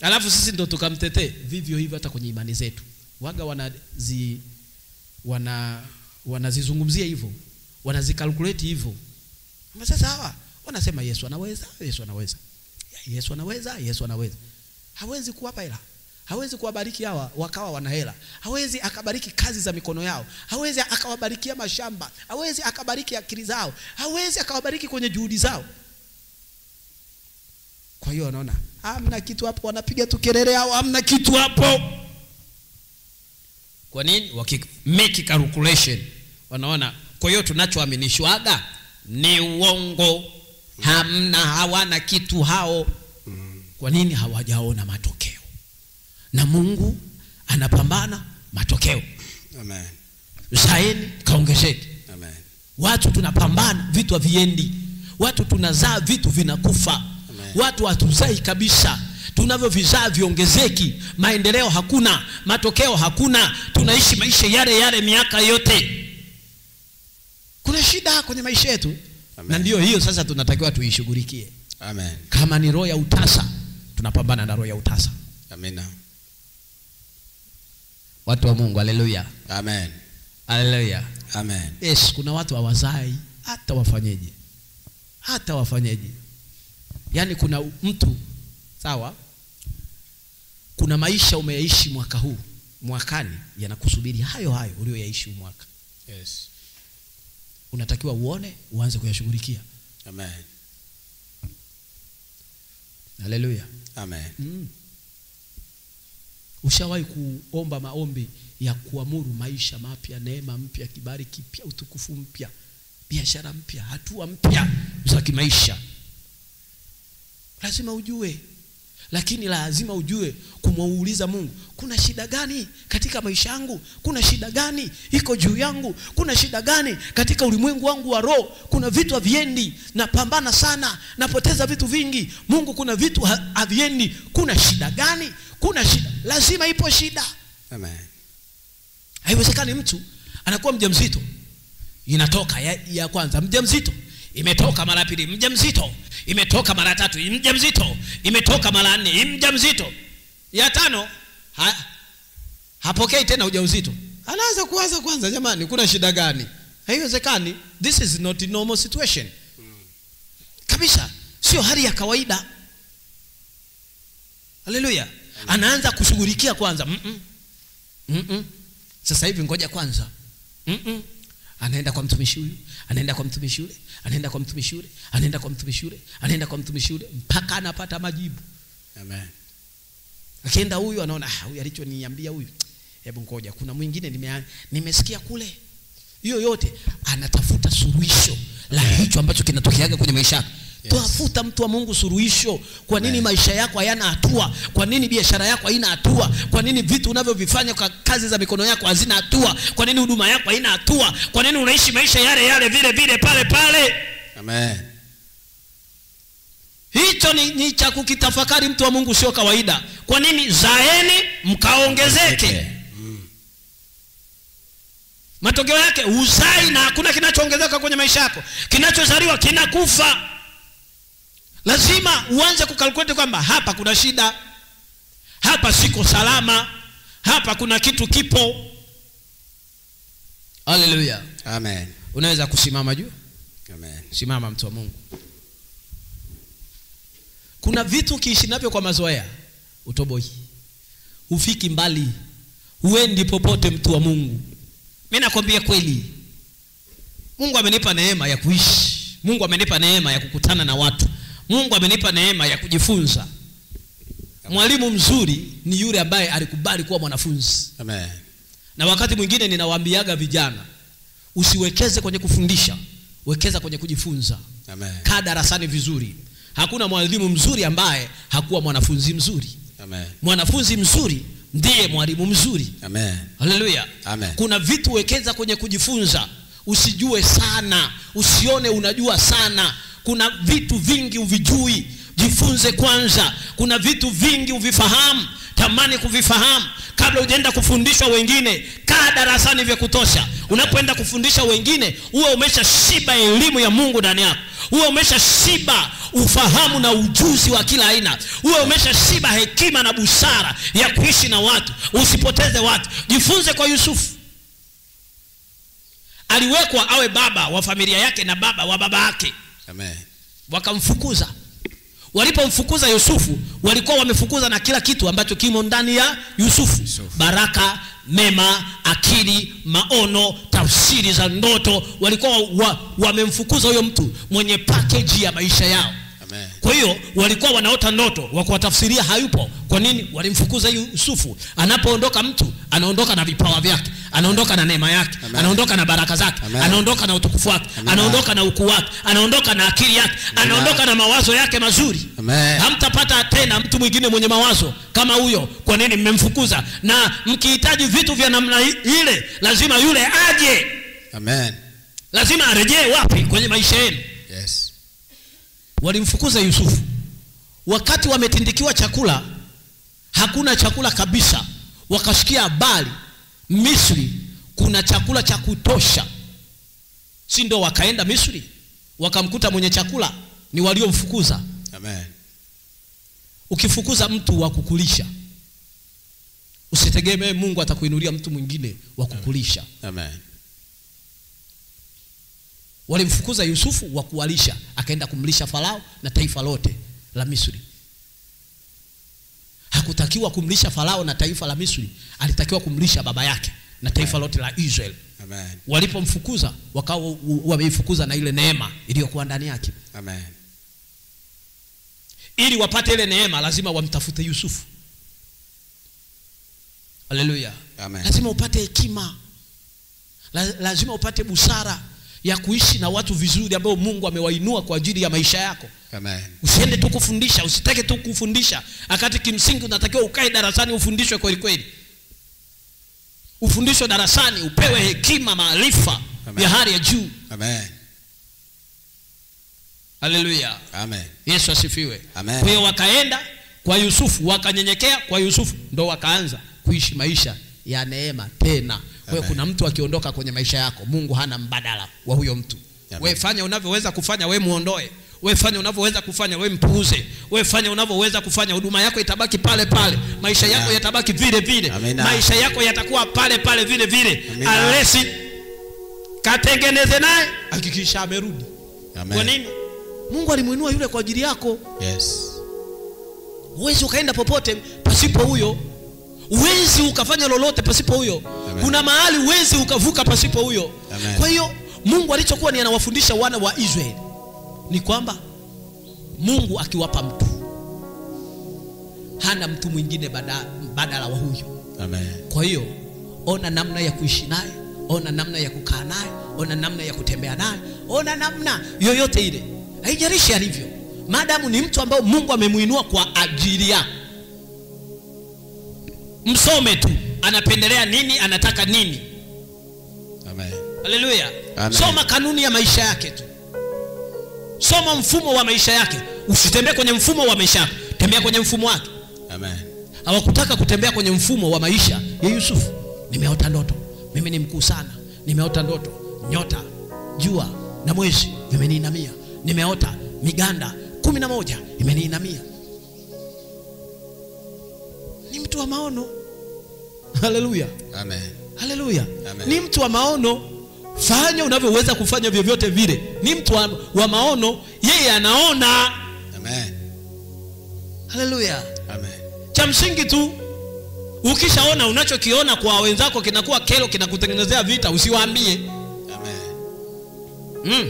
Alafu sisi ndo tukamtetee. Vivyo hivyo hata kwenye imani zetu. Waga wanazizungumzia hivyo. Wanazikalkulate hivyo. Sasa hawa wanasema Yesu anaweza. Yesu anaweza. Hawezi kuwapa hela. Hawezi kuwabariki hawa wakawa wana hela. Hawezi akabariki kazi za mikono yao. Hawezi akawabarikia mashamba. Hawezi akabariki akili zao. Hawezi akawabariki kwenye juhudi zao. Kwa hiyo wanaona hamna kitu hapo, wanapiga tu kelele hao, hamna kitu hapo. Kwa nini? Make calculation. Wanaona kwa hiyo tunachoaminishwaga ni uongo. Hawana kitu hao. Kwa nini? Hawajaona matokeo. Na Mungu anapambana matokeo. Amen. Zaeni kaongezeke. Amen. Watu tunapambana vitu haviendi. Watu tunazaa vitu vinakufa. Amen. Watu hatuzai kabisa. Tunavyovizaa viongezeki, maendeleo hakuna, matokeo hakuna. Tunaishi maisha yale miaka yote. Kuna shida kwenye maisha yetu. Amen. Na ndio hiyo sasa tunatakiwa tuishughulikie. Amen. Kama ni roho ya utasa, tunapambana na roho ya utasa. Amina. Watu wa Mungu, haleluya. Amen. Haleluya. Amen. Yes, kuna watu hawazai hata wafanyeje. Yaani kuna mtu, sawa? Kuna maisha umeyaishi mwaka huu, mwakani yanakusubiri hayo ulioyaishi mwaka. Yes. Unatakiwa uone, uanze kuyashughulikia. Amen. Haleluya. Amen. Ushawahi kuomba maombi ya kuamuru maisha mapya, neema mpya, kibali kipya, utukufu mpya, biashara mpya, hatua mpya za kimaisha? Lazima ujue. Lakini lazima ujue kumuuliza Mungu, kuna shida gani katika maisha yangu? Kuna shida gani iko juu yangu? Kuna shida gani katika ulimwengu wangu wa roho? Kuna vitu haviendi, napambana sana, napoteza vitu vingi. Mungu, kuna vitu haviendi. Kuna shida gani? kuna shida, lazima ipo shida. Amen. Haiwezekani mtu anakuwa mjamzito, inatoka ya kwanza mjamzito, imetoka mara pili mjamzito, imetoka mara tatu mjamzito, imetoka mara nne mjamzito, ya tano hapokei tena ujauzito. Anaanza kuanza kwanza, jamani kuna shida gani? Haiwezekani. This is not a normal situation. Kabisa sio hali ya kawaida. Haleluya. Anaanza kushughulikia kwanza. Sasa hivi ngoja kwanza. Anaenda kwa mtumishi huyu, anaenda kwa mtumishi yule, anaenda kwa mtumishi yule, anaenda kwa mtumishi yule, anaenda kwa mtumishi yule mpaka anapata majibu. Amen. Akienda huyu anaona huyu alichoniambia huyu, hebu ngoja kuna mwingine nimesikia kule. Hiyo yote anatafuta suluhisho la hicho ambacho kinatokeaga kwenye maisha yako. Yes. Tafuta mtu wa Mungu suluhisho. Kwa nini maisha yako hayana hatua? Kwa nini biashara yako haina hatua? Kwa nini vitu unavyovifanya kwa kazi za mikono yako hazina hatua? Kwa nini huduma yako haina hatua? Kwa nini unaishi maisha yale vile vile pale pale? Amen. Hicho ni cha kukitafakari, mtu wa Mungu, sio kawaida. Kwa nini zaeni mkaongezeke? Matokeo yake uzai na hakuna kinachoongezeka kwenye maisha yako. Kinachozaliwa kinakufa. Lazima uanze kukalkulate kwamba hapa kuna shida, hapa siko salama, hapa kuna kitu kipo. Haleluya. Amen. Unaweza kusimama juu? Amen. Simama mtu wa Mungu. Kuna vitu ukiishi navyo kwa mazoea utoboi, ufiki mbali, uendi popote mtu wa Mungu. Mimi nakwambia kweli, Mungu amenipa neema ya kuishi. Mungu amenipa neema ya kukutana na watu. Mungu amenipa neema ya kujifunza. Mwalimu mzuri ni yule ambaye alikubali kuwa mwanafunzi. Amen. Na wakati mwingine ninawaambiaga vijana, usiwekeze kwenye kufundisha, wekeza kwenye kujifunza. Amen. Kaa darasani vizuri. Hakuna mwalimu mzuri ambaye hakuwa mwanafunzi mzuri. Amen. Mwanafunzi mzuri ndiye mwalimu mzuri. Amen. Haleluya. Amen. Kuna vitu wekeza kwenye kujifunza. Usijue sana, usione unajua sana. Kuna vitu vingi uvijui, jifunze kwanza. Kuna vitu vingi uvifahamu, tamani kuvifahamu kabla hujaenda kufundishwa wengine. Kaa darasani vya kutosha. Unapoenda kufundisha wengine, uwe umeshashiba elimu ya Mungu ndani yako. Uwe umeshashiba ufahamu na ujuzi wa kila aina. Uwe umeshashiba hekima na busara ya kuishi na watu. Usipoteze watu. Jifunze kwa Yusufu. Aliwekwa awe baba wa familia yake na baba wa baba yake. Amen. Wakamfukuza. Walipomfukuza Yusufu, walikuwa wamefukuza na kila kitu ambacho kimo ndani ya Yusufu. Baraka, mema, akili, maono, tafsiri za ndoto. Walikuwa wamemfukuza huyo mtu mwenye package ya maisha yao. Amen. Kwa hiyo walikuwa wanaota ndoto, wakuwatafsiria hayupo. Kwa nini? Walimfukuza Yusufu. Anapoondoka mtu, anaondoka na vipawa vyake, anaondoka na neema yake. Amen. Anaondoka na baraka zake. Amen. Anaondoka na utukufu wake. Amen. Anaondoka na ukuu wake. Anaondoka na akili yake. Amen. Anaondoka na mawazo yake mazuri. Amen. Hamtapata tena mtu mwingine mwenye mawazo kama huyo. Kwa nini? Mmemfukuza. Na mkihitaji vitu vya namna ile, lazima yule aje. Amen. Lazima arejee wapi? Kwenye maisha yenu. Yes. Walimfukuza Yusufu. Wakati wametindikiwa chakula, hakuna chakula kabisa. Wakasikia habari Misri kuna chakula cha kutosha. Si ndio wakaenda Misri? Wakamkuta mwenye chakula ni waliomfukuza. Amen. Ukifukuza mtu wa kukulisha, usitegemee Mungu atakuinulia mtu mwingine wa kukulisha. Amen. Walimfukuza Yusufu wa kuwalisha, akaenda kumlisha Farao na taifa lote la Misri. Hakutakiwa kumlisha Farao na taifa la Misri, alitakiwa kumlisha baba yake na taifa lote la Israel. Amen. Walipomfukuza, wakawa wameifukuza na ile neema iliyokuwa ndani yake. Amen. Ili wapate ile neema, lazima wamtafute Yusufu. Haleluya. Amen. Lazima upate hekima. Lazima upate busara ya kuishi na watu vizuri ambao Mungu amewainua kwa ajili ya maisha yako. Amen. Usiende tu kufundisha, usitake tu kufundisha. Akati kimsingi unatakiwa ukae darasani ufundishwe kweli kweli. Ufundishwe darasani, upewe hekima, maarifa ya hali ya juu. Amen. Haleluya. Amen. Yesu asifiwe. Amen. Kwa hiyo wakaenda kwa Yusufu, wakanyenyekea kwa Yusufu, ndo wakaanza kuishi maisha ya neema tena. Wewe kuna mtu akiondoka kwenye maisha yako, Mungu hana mbadala wa huyo mtu. Wewe fanya unavyoweza kufanya, wewe muondoe. Wewe fanya unavyoweza kufanya, wewe mpuuze. Wewe fanya unavyoweza kufanya, huduma yako itabaki pale pale. Maisha yako yatabaki vile vile. Maisha yako yatakuwa pale pale vile vile. Unless katengeneze naye hakikisha amerudi. Kwa nini? Mungu alimuinua yule kwa ajili yako. Yes. Uwezi ukaenda popote pasipo huyo. Uwezi ukafanya lolote pasipo huyo. Kuna mahali uwezi ukavuka pasipo huyo. Kwa hiyo Mungu alichokuwa ni anawafundisha wana wa Israeli ni kwamba Mungu akiwapa mtu, hana mtu mwingine badala wa huyo. Amen. Kwa hiyo ona namna ya kuishi naye, ona namna ya kukaa naye, ona namna ya kutembea naye, ona namna yoyote ile. Haijalishi alivyo, maadamu ni mtu ambao Mungu amemuinua kwa ajili yako. Msome tu anapendelea nini, anataka nini. Amen. Haleluya. Soma kanuni ya maisha yake tu. Soma mfumo wa maisha yake. Usitembee kwenye mfumo wa maisha yake, tembea kwenye mfumo wake. Amen. Hawakutaka kutembea kwenye mfumo wa maisha ya Yusufu. Nimeota ndoto, mimi ni mkuu sana. Nimeota ndoto, nyota, jua na mwezi vimeniinamia. Nimeota miganda 11 imeniinamia. Ni mtu wa maono. Haleluya. Amen. Haleluya. Ni mtu wa maono. Fanya unavyoweza kufanya vyovyote vile. Ni mtu wa maono, yeye anaona. Amen. Haleluya. Amen. Cha msingi tu, ukishaona unachokiona kwa wenzako kinakuwa kero, kinakutengenezea vita, usiwaambie. Amen.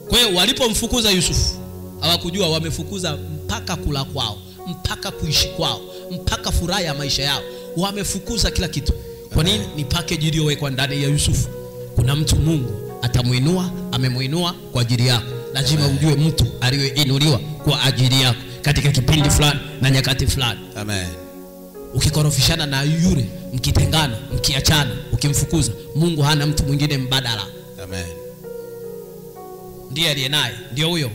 Kwa hiyo walipomfukuza Yusufu, hawakujua wamefukuza mpaka kula kwao, mpaka kuishi kwao, mpaka furaha ya maisha yao. Wamefukuza kila kitu. Kwa nini? Ni package iliyowekwa ndani ya Yusufu. Kuna mtu Mungu atamuinua, amemuinua kwa ajili yako. Lazima ujue mtu aliyeinuliwa kwa ajili yako katika kipindi fulani na nyakati fulani. Amen. Ukikorofishana na yule, mkitengana, mkiachana, ukimfukuza, Mungu hana mtu mwingine mbadala. Amen. Ndiye aliye naye, ndio huyo.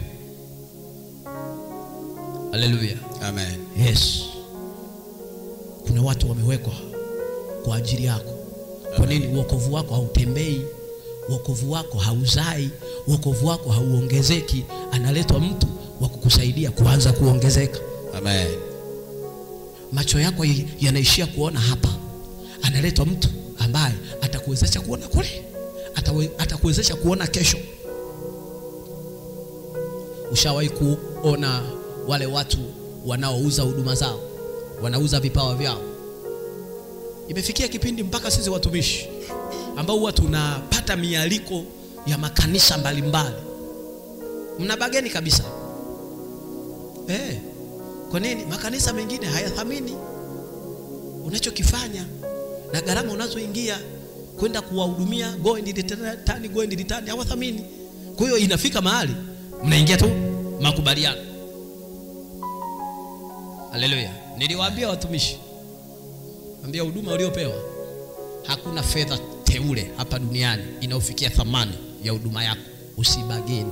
Haleluya. Amen. Yes. Kuna watu wamewekwa kwa ajili yako. Kwa nini? Wokovu wako hautembei, wokovu wako hauzai, wokovu wako hauongezeki. Analetwa mtu wa kukusaidia kuanza kuongezeka. Amen. Macho yako yanaishia kuona hapa, analetwa mtu ambaye atakuwezesha kuona kule, atakuwezesha kuona kesho. Ushawahi kuona wale watu wanaouza huduma zao, wanauza vipawa vyao? Imefikia kipindi mpaka sisi watumishi ambao huwa tunapata mialiko ya makanisa mbalimbali, mnabageni kabisa. Kwa nini? Makanisa mengine hayathamini unachokifanya na gharama unazoingia kwenda kuwahudumia. Go and return, hawathamini. Kwa hiyo inafika mahali mnaingia tu makubaliano. Haleluya. Niliwaambia watumishi, ambia huduma uliopewa, hakuna fedha teule hapa duniani inayofikia thamani ya huduma yako. Usibageni.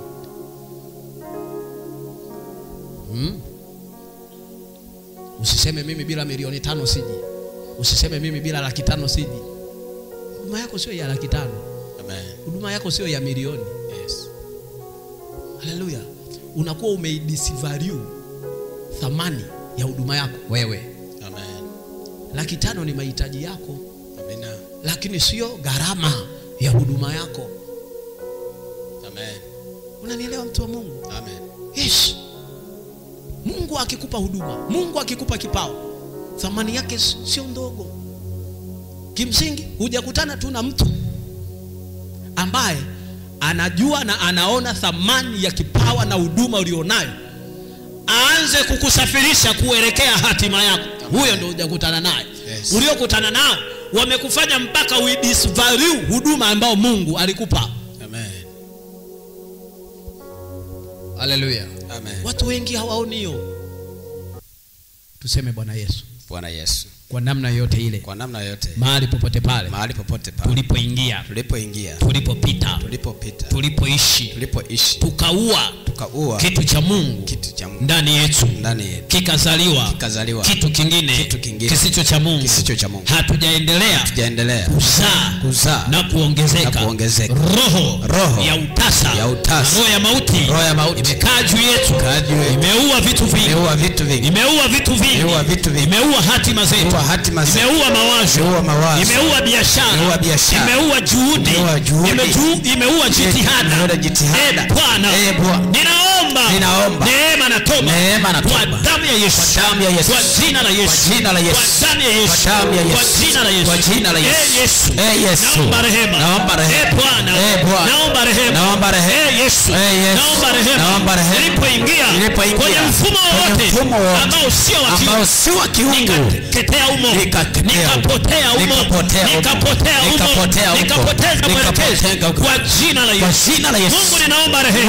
Usiseme mimi bila milioni 5 siji. Usiseme mimi bila 500,000 siji. Huduma yako sio ya 500,000. Amen. Huduma yako sio ya milioni. Yes. Haleluya. Unakuwa umeidisvalue thamani ya huduma yako wewe. Amen. 500,000 ni mahitaji yako. Amina. Lakini sio gharama ya huduma yako. Amen. Unanielewa mtu wa Mungu? Amen. Yes. Mungu akikupa huduma, Mungu akikupa kipawa, thamani yake sio ndogo. Kimsingi hujakutana tu na mtu ambaye anajua na anaona thamani ya kipawa na huduma ulionayo, aanze kukusafirisha kuelekea hatima yako. Huyo ndio hujakutana naye. Yes. Uliokutana nao wamekufanya mpaka udisvalue huduma ambao Mungu alikupa. Amen. Haleluya. Amen. Watu wengi hawaoni hiyo. Tuseme Bwana Yesu. Bwana Yesu. Kwa namna yote ile. Kwa namna yote. Mahali popote pale. Mahali popote pale. Tulipoingia. Tulipoingia. Tulipopita. Tulipopita. Tulipoishi. Tulipoishi. Tukaua. tukaua kitu cha Mungu ndani yetu, kikazaliwa kitu kingine kisicho cha Mungu. Hatujaendelea kuzaa na kuongezeka. Roho ya utasa, roho ya mauti imekaa juu yetu, imeua vitu vingi, imeua hatima zetu, imeua mawazo, imeua biashara, imeua juhudi, imeua jitihada. Bwana, ninaomba neema na toba kwa damu ya Yesu, kwa jina la Yesu, kwa damu ya Yesu, kwa jina la Yesu. Naomba rehema. Bwana, naomba rehema. Yesu, naomba rehema. Nilipoingia kwenye mfumo wote ambao sio wa kiungu, nikapotea umo, nikapoteza mwelekezo kwa jina la Yesu. Mungu, ninaomba rehema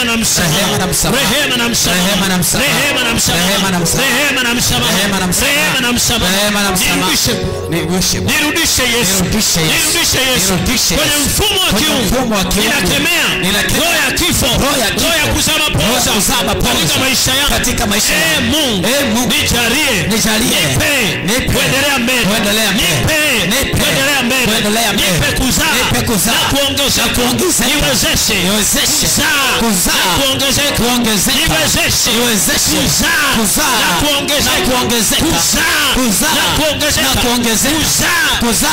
na msamaha, rehema na msamaha. Nirudishe Yesu kwenye mfumo wa kiungu. Ninakemea roho ya kifo, roho ya kuzama katika maisha yangu. Mungu, nijalie kuendelea mbele, nipe kuzaa na kuongezeka, niwezeshe kuzaa na kuongezeka, niwezeshe kuzaa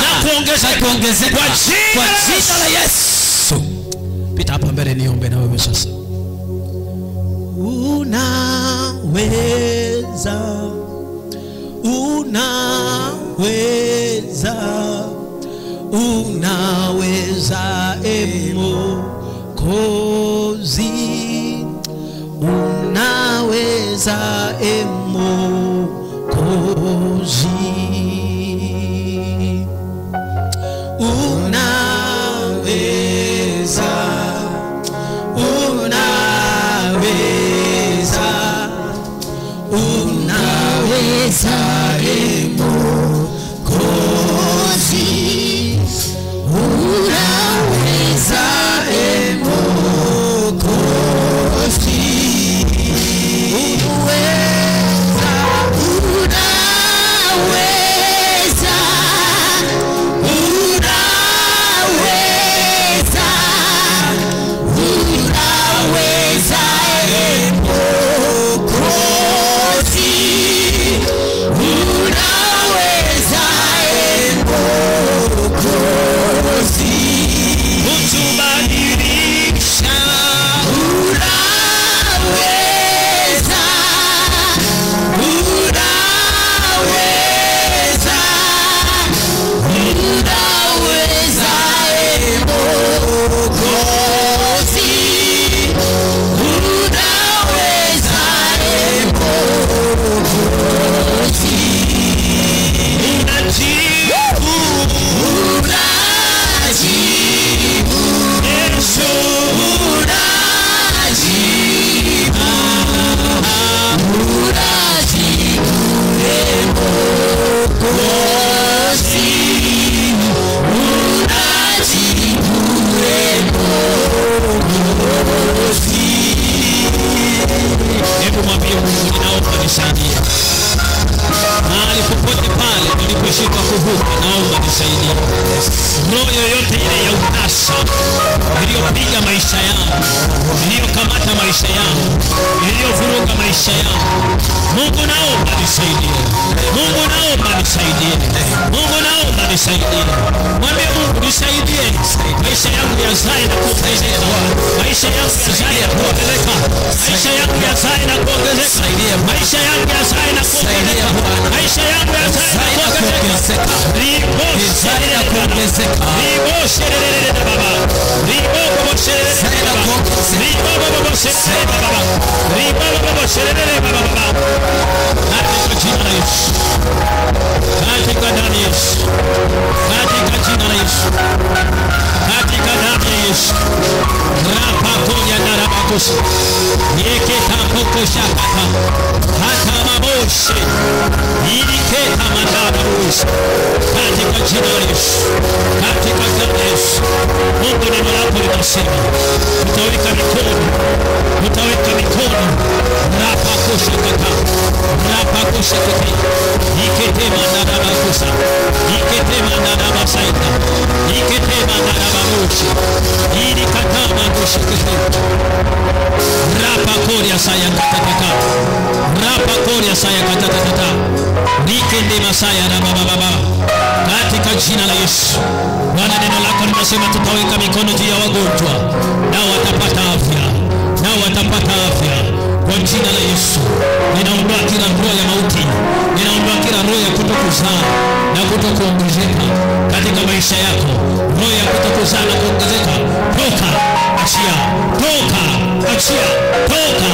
na kuongezeka kwa jina la Yesu. Pita hapa mbele niombe na wewe sasa. Unaweza Mwokozi, unaweza Mwokozi, unaweza roho yoyote ile ya utasa iliyopiga maisha yangu, iliyokamata maisha yangu, iliyovuruga maisha yangu, Mungu naomba nisaidie. Mungu naomba nisaidie. Mungu naomba nisaidie. Mwambie Mungu nisaidie. Maisha yangu yazae na kuongezeka. Maisha yangu yazae na kuongezeka. Maisha yangu yazae na kuongezeka. Maisha yangu yazae na kuongezeka. Maisha yangu yazae na kuongezeka. Yazae na kuongezeka. Ribosherere baba. Ribosherere baba. Ribosherere baba. Ribosherere baba. Katika jina la Yesu. Katika damu ya Yesu. Katika jina la Yesu. Katika damu ya Yesu. Rapakonya na rabakosi. Yeketa kokosha kata. Hata maboshe. Yiketa mandaba bosi. Katika jina la Yesu. Katika damu ya Yesu. Mungu neno lako linasema. Tutaweka mikono utaweka mikono rapa kushakata rapa kushakata iketema ndana bakusa iketema ndana basaita iketema ndana barushi ili katama kushakata rapa koria saya katatata rapa koria saya katatata nikende masaya na baba katika jina la Yesu. Bwana, neno lako linasema tutaweka mikono juu ya wagonjwa nao watapata afya, nao watapata afya kwa jina la Yesu. Ninaondoa kila roho ya mauti, ninaondoa kila roho ya kutokuzaa na kutokuongezeka katika maisha yako. Roho ya kutokuzaa na kuongezeka, toka, achia, toka, achia, toka,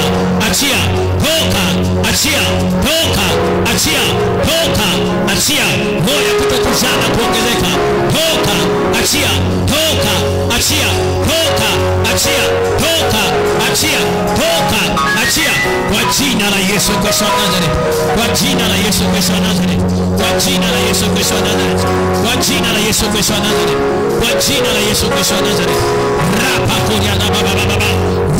achia, toka, achia, toka, achia, toka, achia. Roho ya kutokuzaa na kuongezeka, toka, achia, toka, achia, toka, achia, toka, achia, toka, achia kwa jina la Yesu Kristo wa Nazareth, kwa jina la Yesu Kristo wa Nazareth, kwa jina la Yesu Kristo wa Nazareth, kwa jina la Yesu Kristo wa Nazareth, kwa jina la Yesu Kristo wa Nazareth. Rapa koria na baba baba,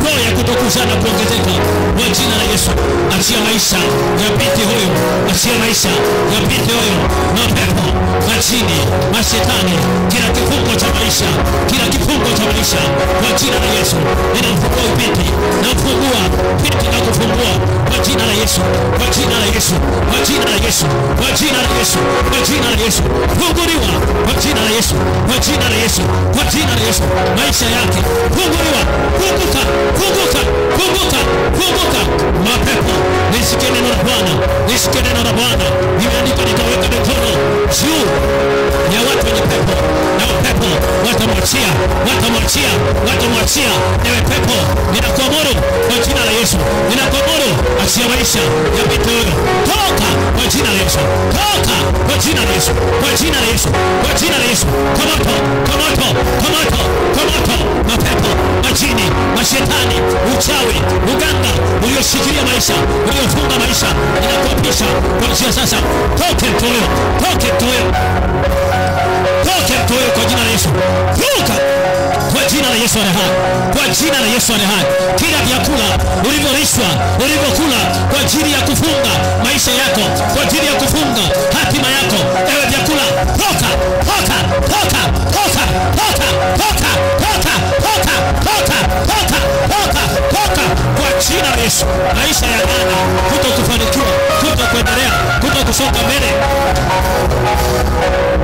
roho ya kutokuzaa na kuongezeka kwa jina la Yesu, achia maisha ya binti huyo, achia maisha ya binti huyo, mapepo, majini, mashetani, kila kifungo cha maisha, kila kifungo cha maisha kwa jina la Yesu. Ninamfungua binti, namfungua binti na kufungua kwa jina la Yesu, kwa jina la Yesu, kwa jina la Yesu, kwa jina la Yesu, kwa jina la Yesu. Funguliwa kwa jina la Yesu, kwa jina la Yesu, kwa jina la Yesu. Maisha yake funguliwa, funguka, funguka, funguka, funguka. Mapepo, nisikie neno la Bwana, nisikie neno la Bwana. Imeandikwa nitaweka mikono juu ya watu wenye pepo na pepo watamwachia, watamwachia, watamwachia. Ewe pepo, ninakuamuru kwa jina la Yesu, ninakuamuru achia maisha ya binti huyo, toka kwa jina la Yesu, toka kwa jina la Yesu, kwa jina la Yesu, kwa jina la Yesu. Kamoto, kamoto, kamoto, kamoto. Mapepo, majini, mashetani, uchawi, uganga ulioshikilia maisha, uliofunga maisha, ninakuapisha kwa njia sasa. Toke mtu huyo, toke mtu huyo, toke mtu huyo kwa jina la Yesu. Toka kwa jina la Yesu aliye hai, kwa jina la Yesu aliye hai. Kila vyakula ulivyolishwa, ulivyokula kwa ajili ya kufunga maisha yako, kwa ajili ya kufunga hatima yako, ewe vyakula, toka, toka, toka, toka, toka, toka, toka, toka, toka, toka, toka, toka kwa jina la Yesu. Maisha ya dada kutokufanikiwa, kutokuendelea, kutokusonga mbele,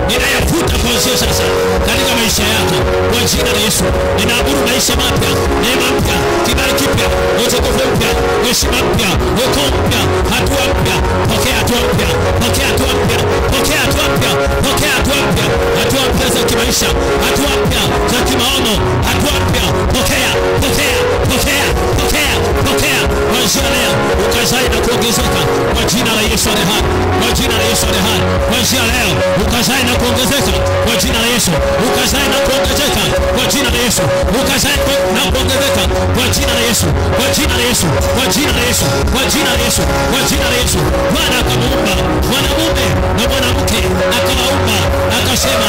ninayafuta kuanzia sasa katika maisha yako kwa jina la Yesu. Ninaamuru maisha mapya, neema mpya, kibali kipya, utukufu mpya, heshima mpya, wokovu mpya, hatua mpya. Pokea hatua mpya, pokea hatua mpya, pokea hatua mpya, pokea hatua mpya, hatua mpya za kimaisha, hatua mpya za kimaono, hatua mpya. Pokea, pokea, pokea, pokea, pokea kuanzia leo, ukazae na kuongezeka kwa jina la Yesu aliye hai, kwa jina la Yesu aliye hai. Kuanzia leo ukazae na kuongezeka kwa jina la Yesu, ukazae na kuongezeka kwa jina la Yesu, ukazae na kuongezeka kwa jina la Yesu, kwa jina la Yesu, kwa jina la Yesu, kwa jina la Yesu, kwa jina la Yesu. Bwana akamuumba mwanamume na mwanamke, akawaumba akasema,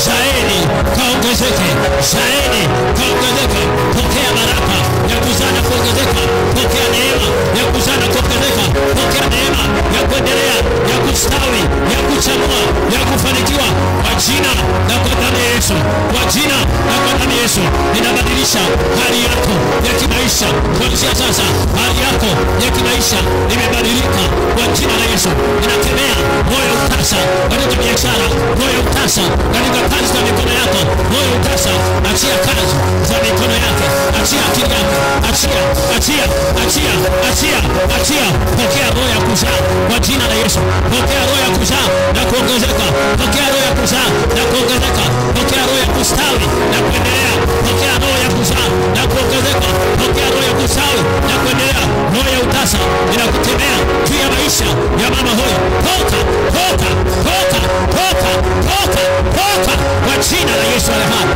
zaeni kaongezeke, zaeni kaongezeke. Pokea baraka ya kuzaa na kuongezeka, pokea neema ya kuzaa na kuongezeka, pokea neema ya kuendelea, ya kustawi, ya kuchanua, ya kufanikiwa kwa jina na kwa damu ya Yesu, kwa jina na kwa damu ya Yesu. Ninabadilisha hali yako ya kimaisha kuanzia sasa. Hali yako ya kimaisha imebadilika kwa jina la Yesu. Ninakemea moyo utasa katika biashara, moyo utasa katika kazi za mikono yako, moyo utasa, achia kazi za mikono yake, achia akili yake, achia, achia, achia, achia, achia. Pokea roho ya kuzaa kwa jina la Yesu, pokea roho ya kuzaa na kuongezeka, pokea roho ya kuzaa na kuongezeka, pokea roho ya kustawi na kuendelea, pokea roho ya kuzaa na kuongezeka, pokea roho ya kustawi na kuendelea. Roho ya utasa inakutembea juu ya maisha ya mama huyo, toka, toka, toka, toka, toka, toka kwa jina la Yesu aliye hai.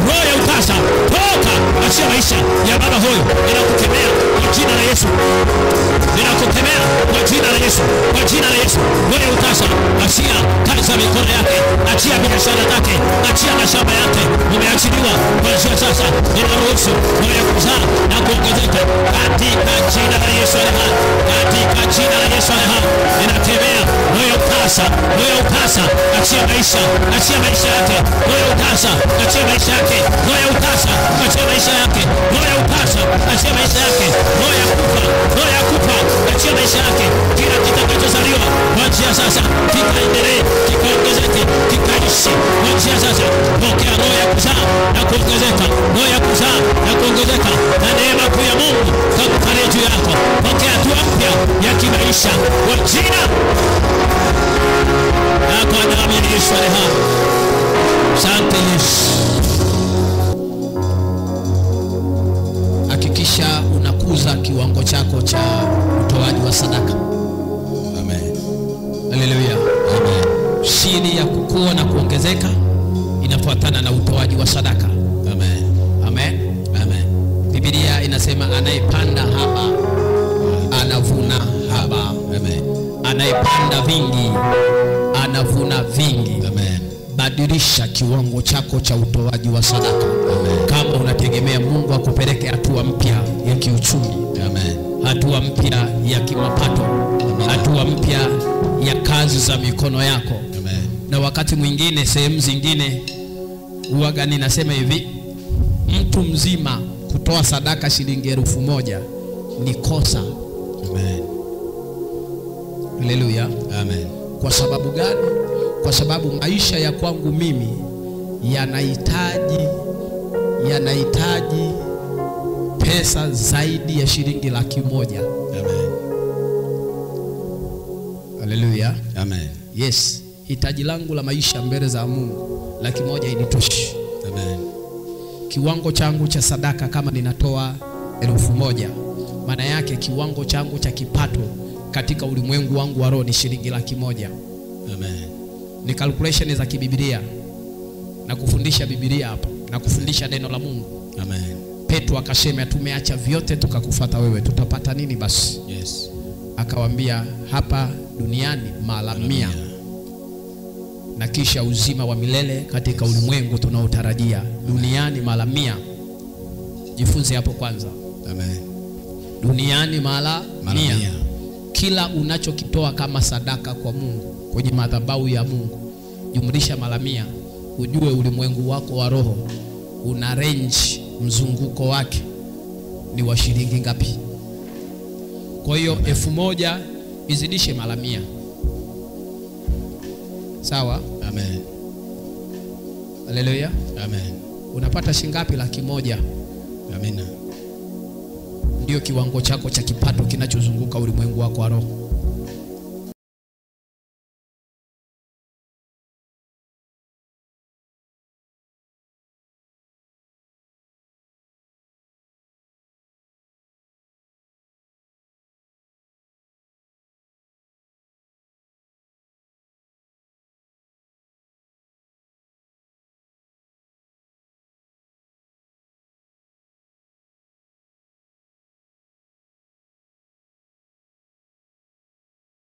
Roho ya utasa, toka, achia maisha ya baba huyo, inakutembea kwa jina la Yesu, ninakukemea kwa jina la Yesu, kwa jina la Yesu. Roho ya utasa, achia kazi za mikono yake, achia biashara zake, achia mashamba yake. Umeachiliwa kuanzia sasa ninaruhusu roho ya kuzaa na kuongezeka katika jina la Yesu aliye hai, katika jina la Yesu aliye hai. Ninakemea roho ya utasa, roho ya utasa, achia maisha, achia maisha yake, roho ya utasa, achia maisha yake, roho ya utasa, achia maisha yake, roho ya utasa, achia maisha yake, roho ya kufa, roho ya kufa, achia maisha yake. Kila kitakachozaliwa kuanzia sasa kikaendelee, kikaongezeke, kikaishi kuanzia sasa. Pokea roho ya kuzaa na kuongezeka, roho ya kuzaa na kuongezeka, na neema kuu ya Mungu kakutane juu yako. Pokea hatua mpya ya kimaisha kwa jina na kwa damu ya Yesu aliye hai. Asante Yesu. Hakikisha unakuza kiwango chako cha utoaji wa sadaka. Amen. Haleluya. Amen. Siri ya kukua na kuongezeka inafuatana na utoaji wa sadaka. Amen. Amen. Amen. Biblia inasema anayepanda haba anavuna haba. Amen. Anayepanda vingi anavuna vingi. Amen. Badilisha kiwango chako cha utoaji wa sadaka. Amen. Kama unategemea Mungu akupeleke hatua mpya ya kiuchumi, Amen. hatua mpya ya kimapato, hatua mpya ya kazi za mikono yako. Amen. Na wakati mwingine sehemu zingine huaga ninasema hivi, mtu mzima kutoa sadaka shilingi 1,000 ni kosa. Amen. Haleluya. Amen. Kwa sababu gani? Kwa sababu maisha ya kwangu mimi yanahitaji pesa zaidi ya shilingi 100,000. Amen. Haleluya. Amen. Yes, hitaji langu la maisha mbele za Mungu 100,000 initoshi. Amen. Kiwango changu cha sadaka kama ninatoa 1,000, maana yake kiwango changu cha kipato katika ulimwengu wangu wa roho ni shilingi 100,000. Amen. Ni calculation za kibiblia na kufundisha Biblia hapa na kufundisha neno la Mungu. Amen. Petro akasema tumeacha vyote tukakufuata wewe, tutapata nini basi? Yes. Akawambia hapa duniani mara 100 na kisha uzima wa milele katika ulimwengu tunaotarajia. Duniani mara 100. Jifunze hapo kwanza. Amen. Duniani mara 100. Kila unachokitoa kama sadaka kwa Mungu kwenye madhabahu ya Mungu, jumlisha mara 100, ujue ulimwengu wako wa roho una range, mzunguko wake ni wa shilingi ngapi. Kwa hiyo 1,000 izidishe mara 100. Sawa? Amen. Haleluya. Amen. Unapata shingapi? 100,000. Amina. Ndio kiwango chako cha kipato kinachozunguka ulimwengu wako wa roho.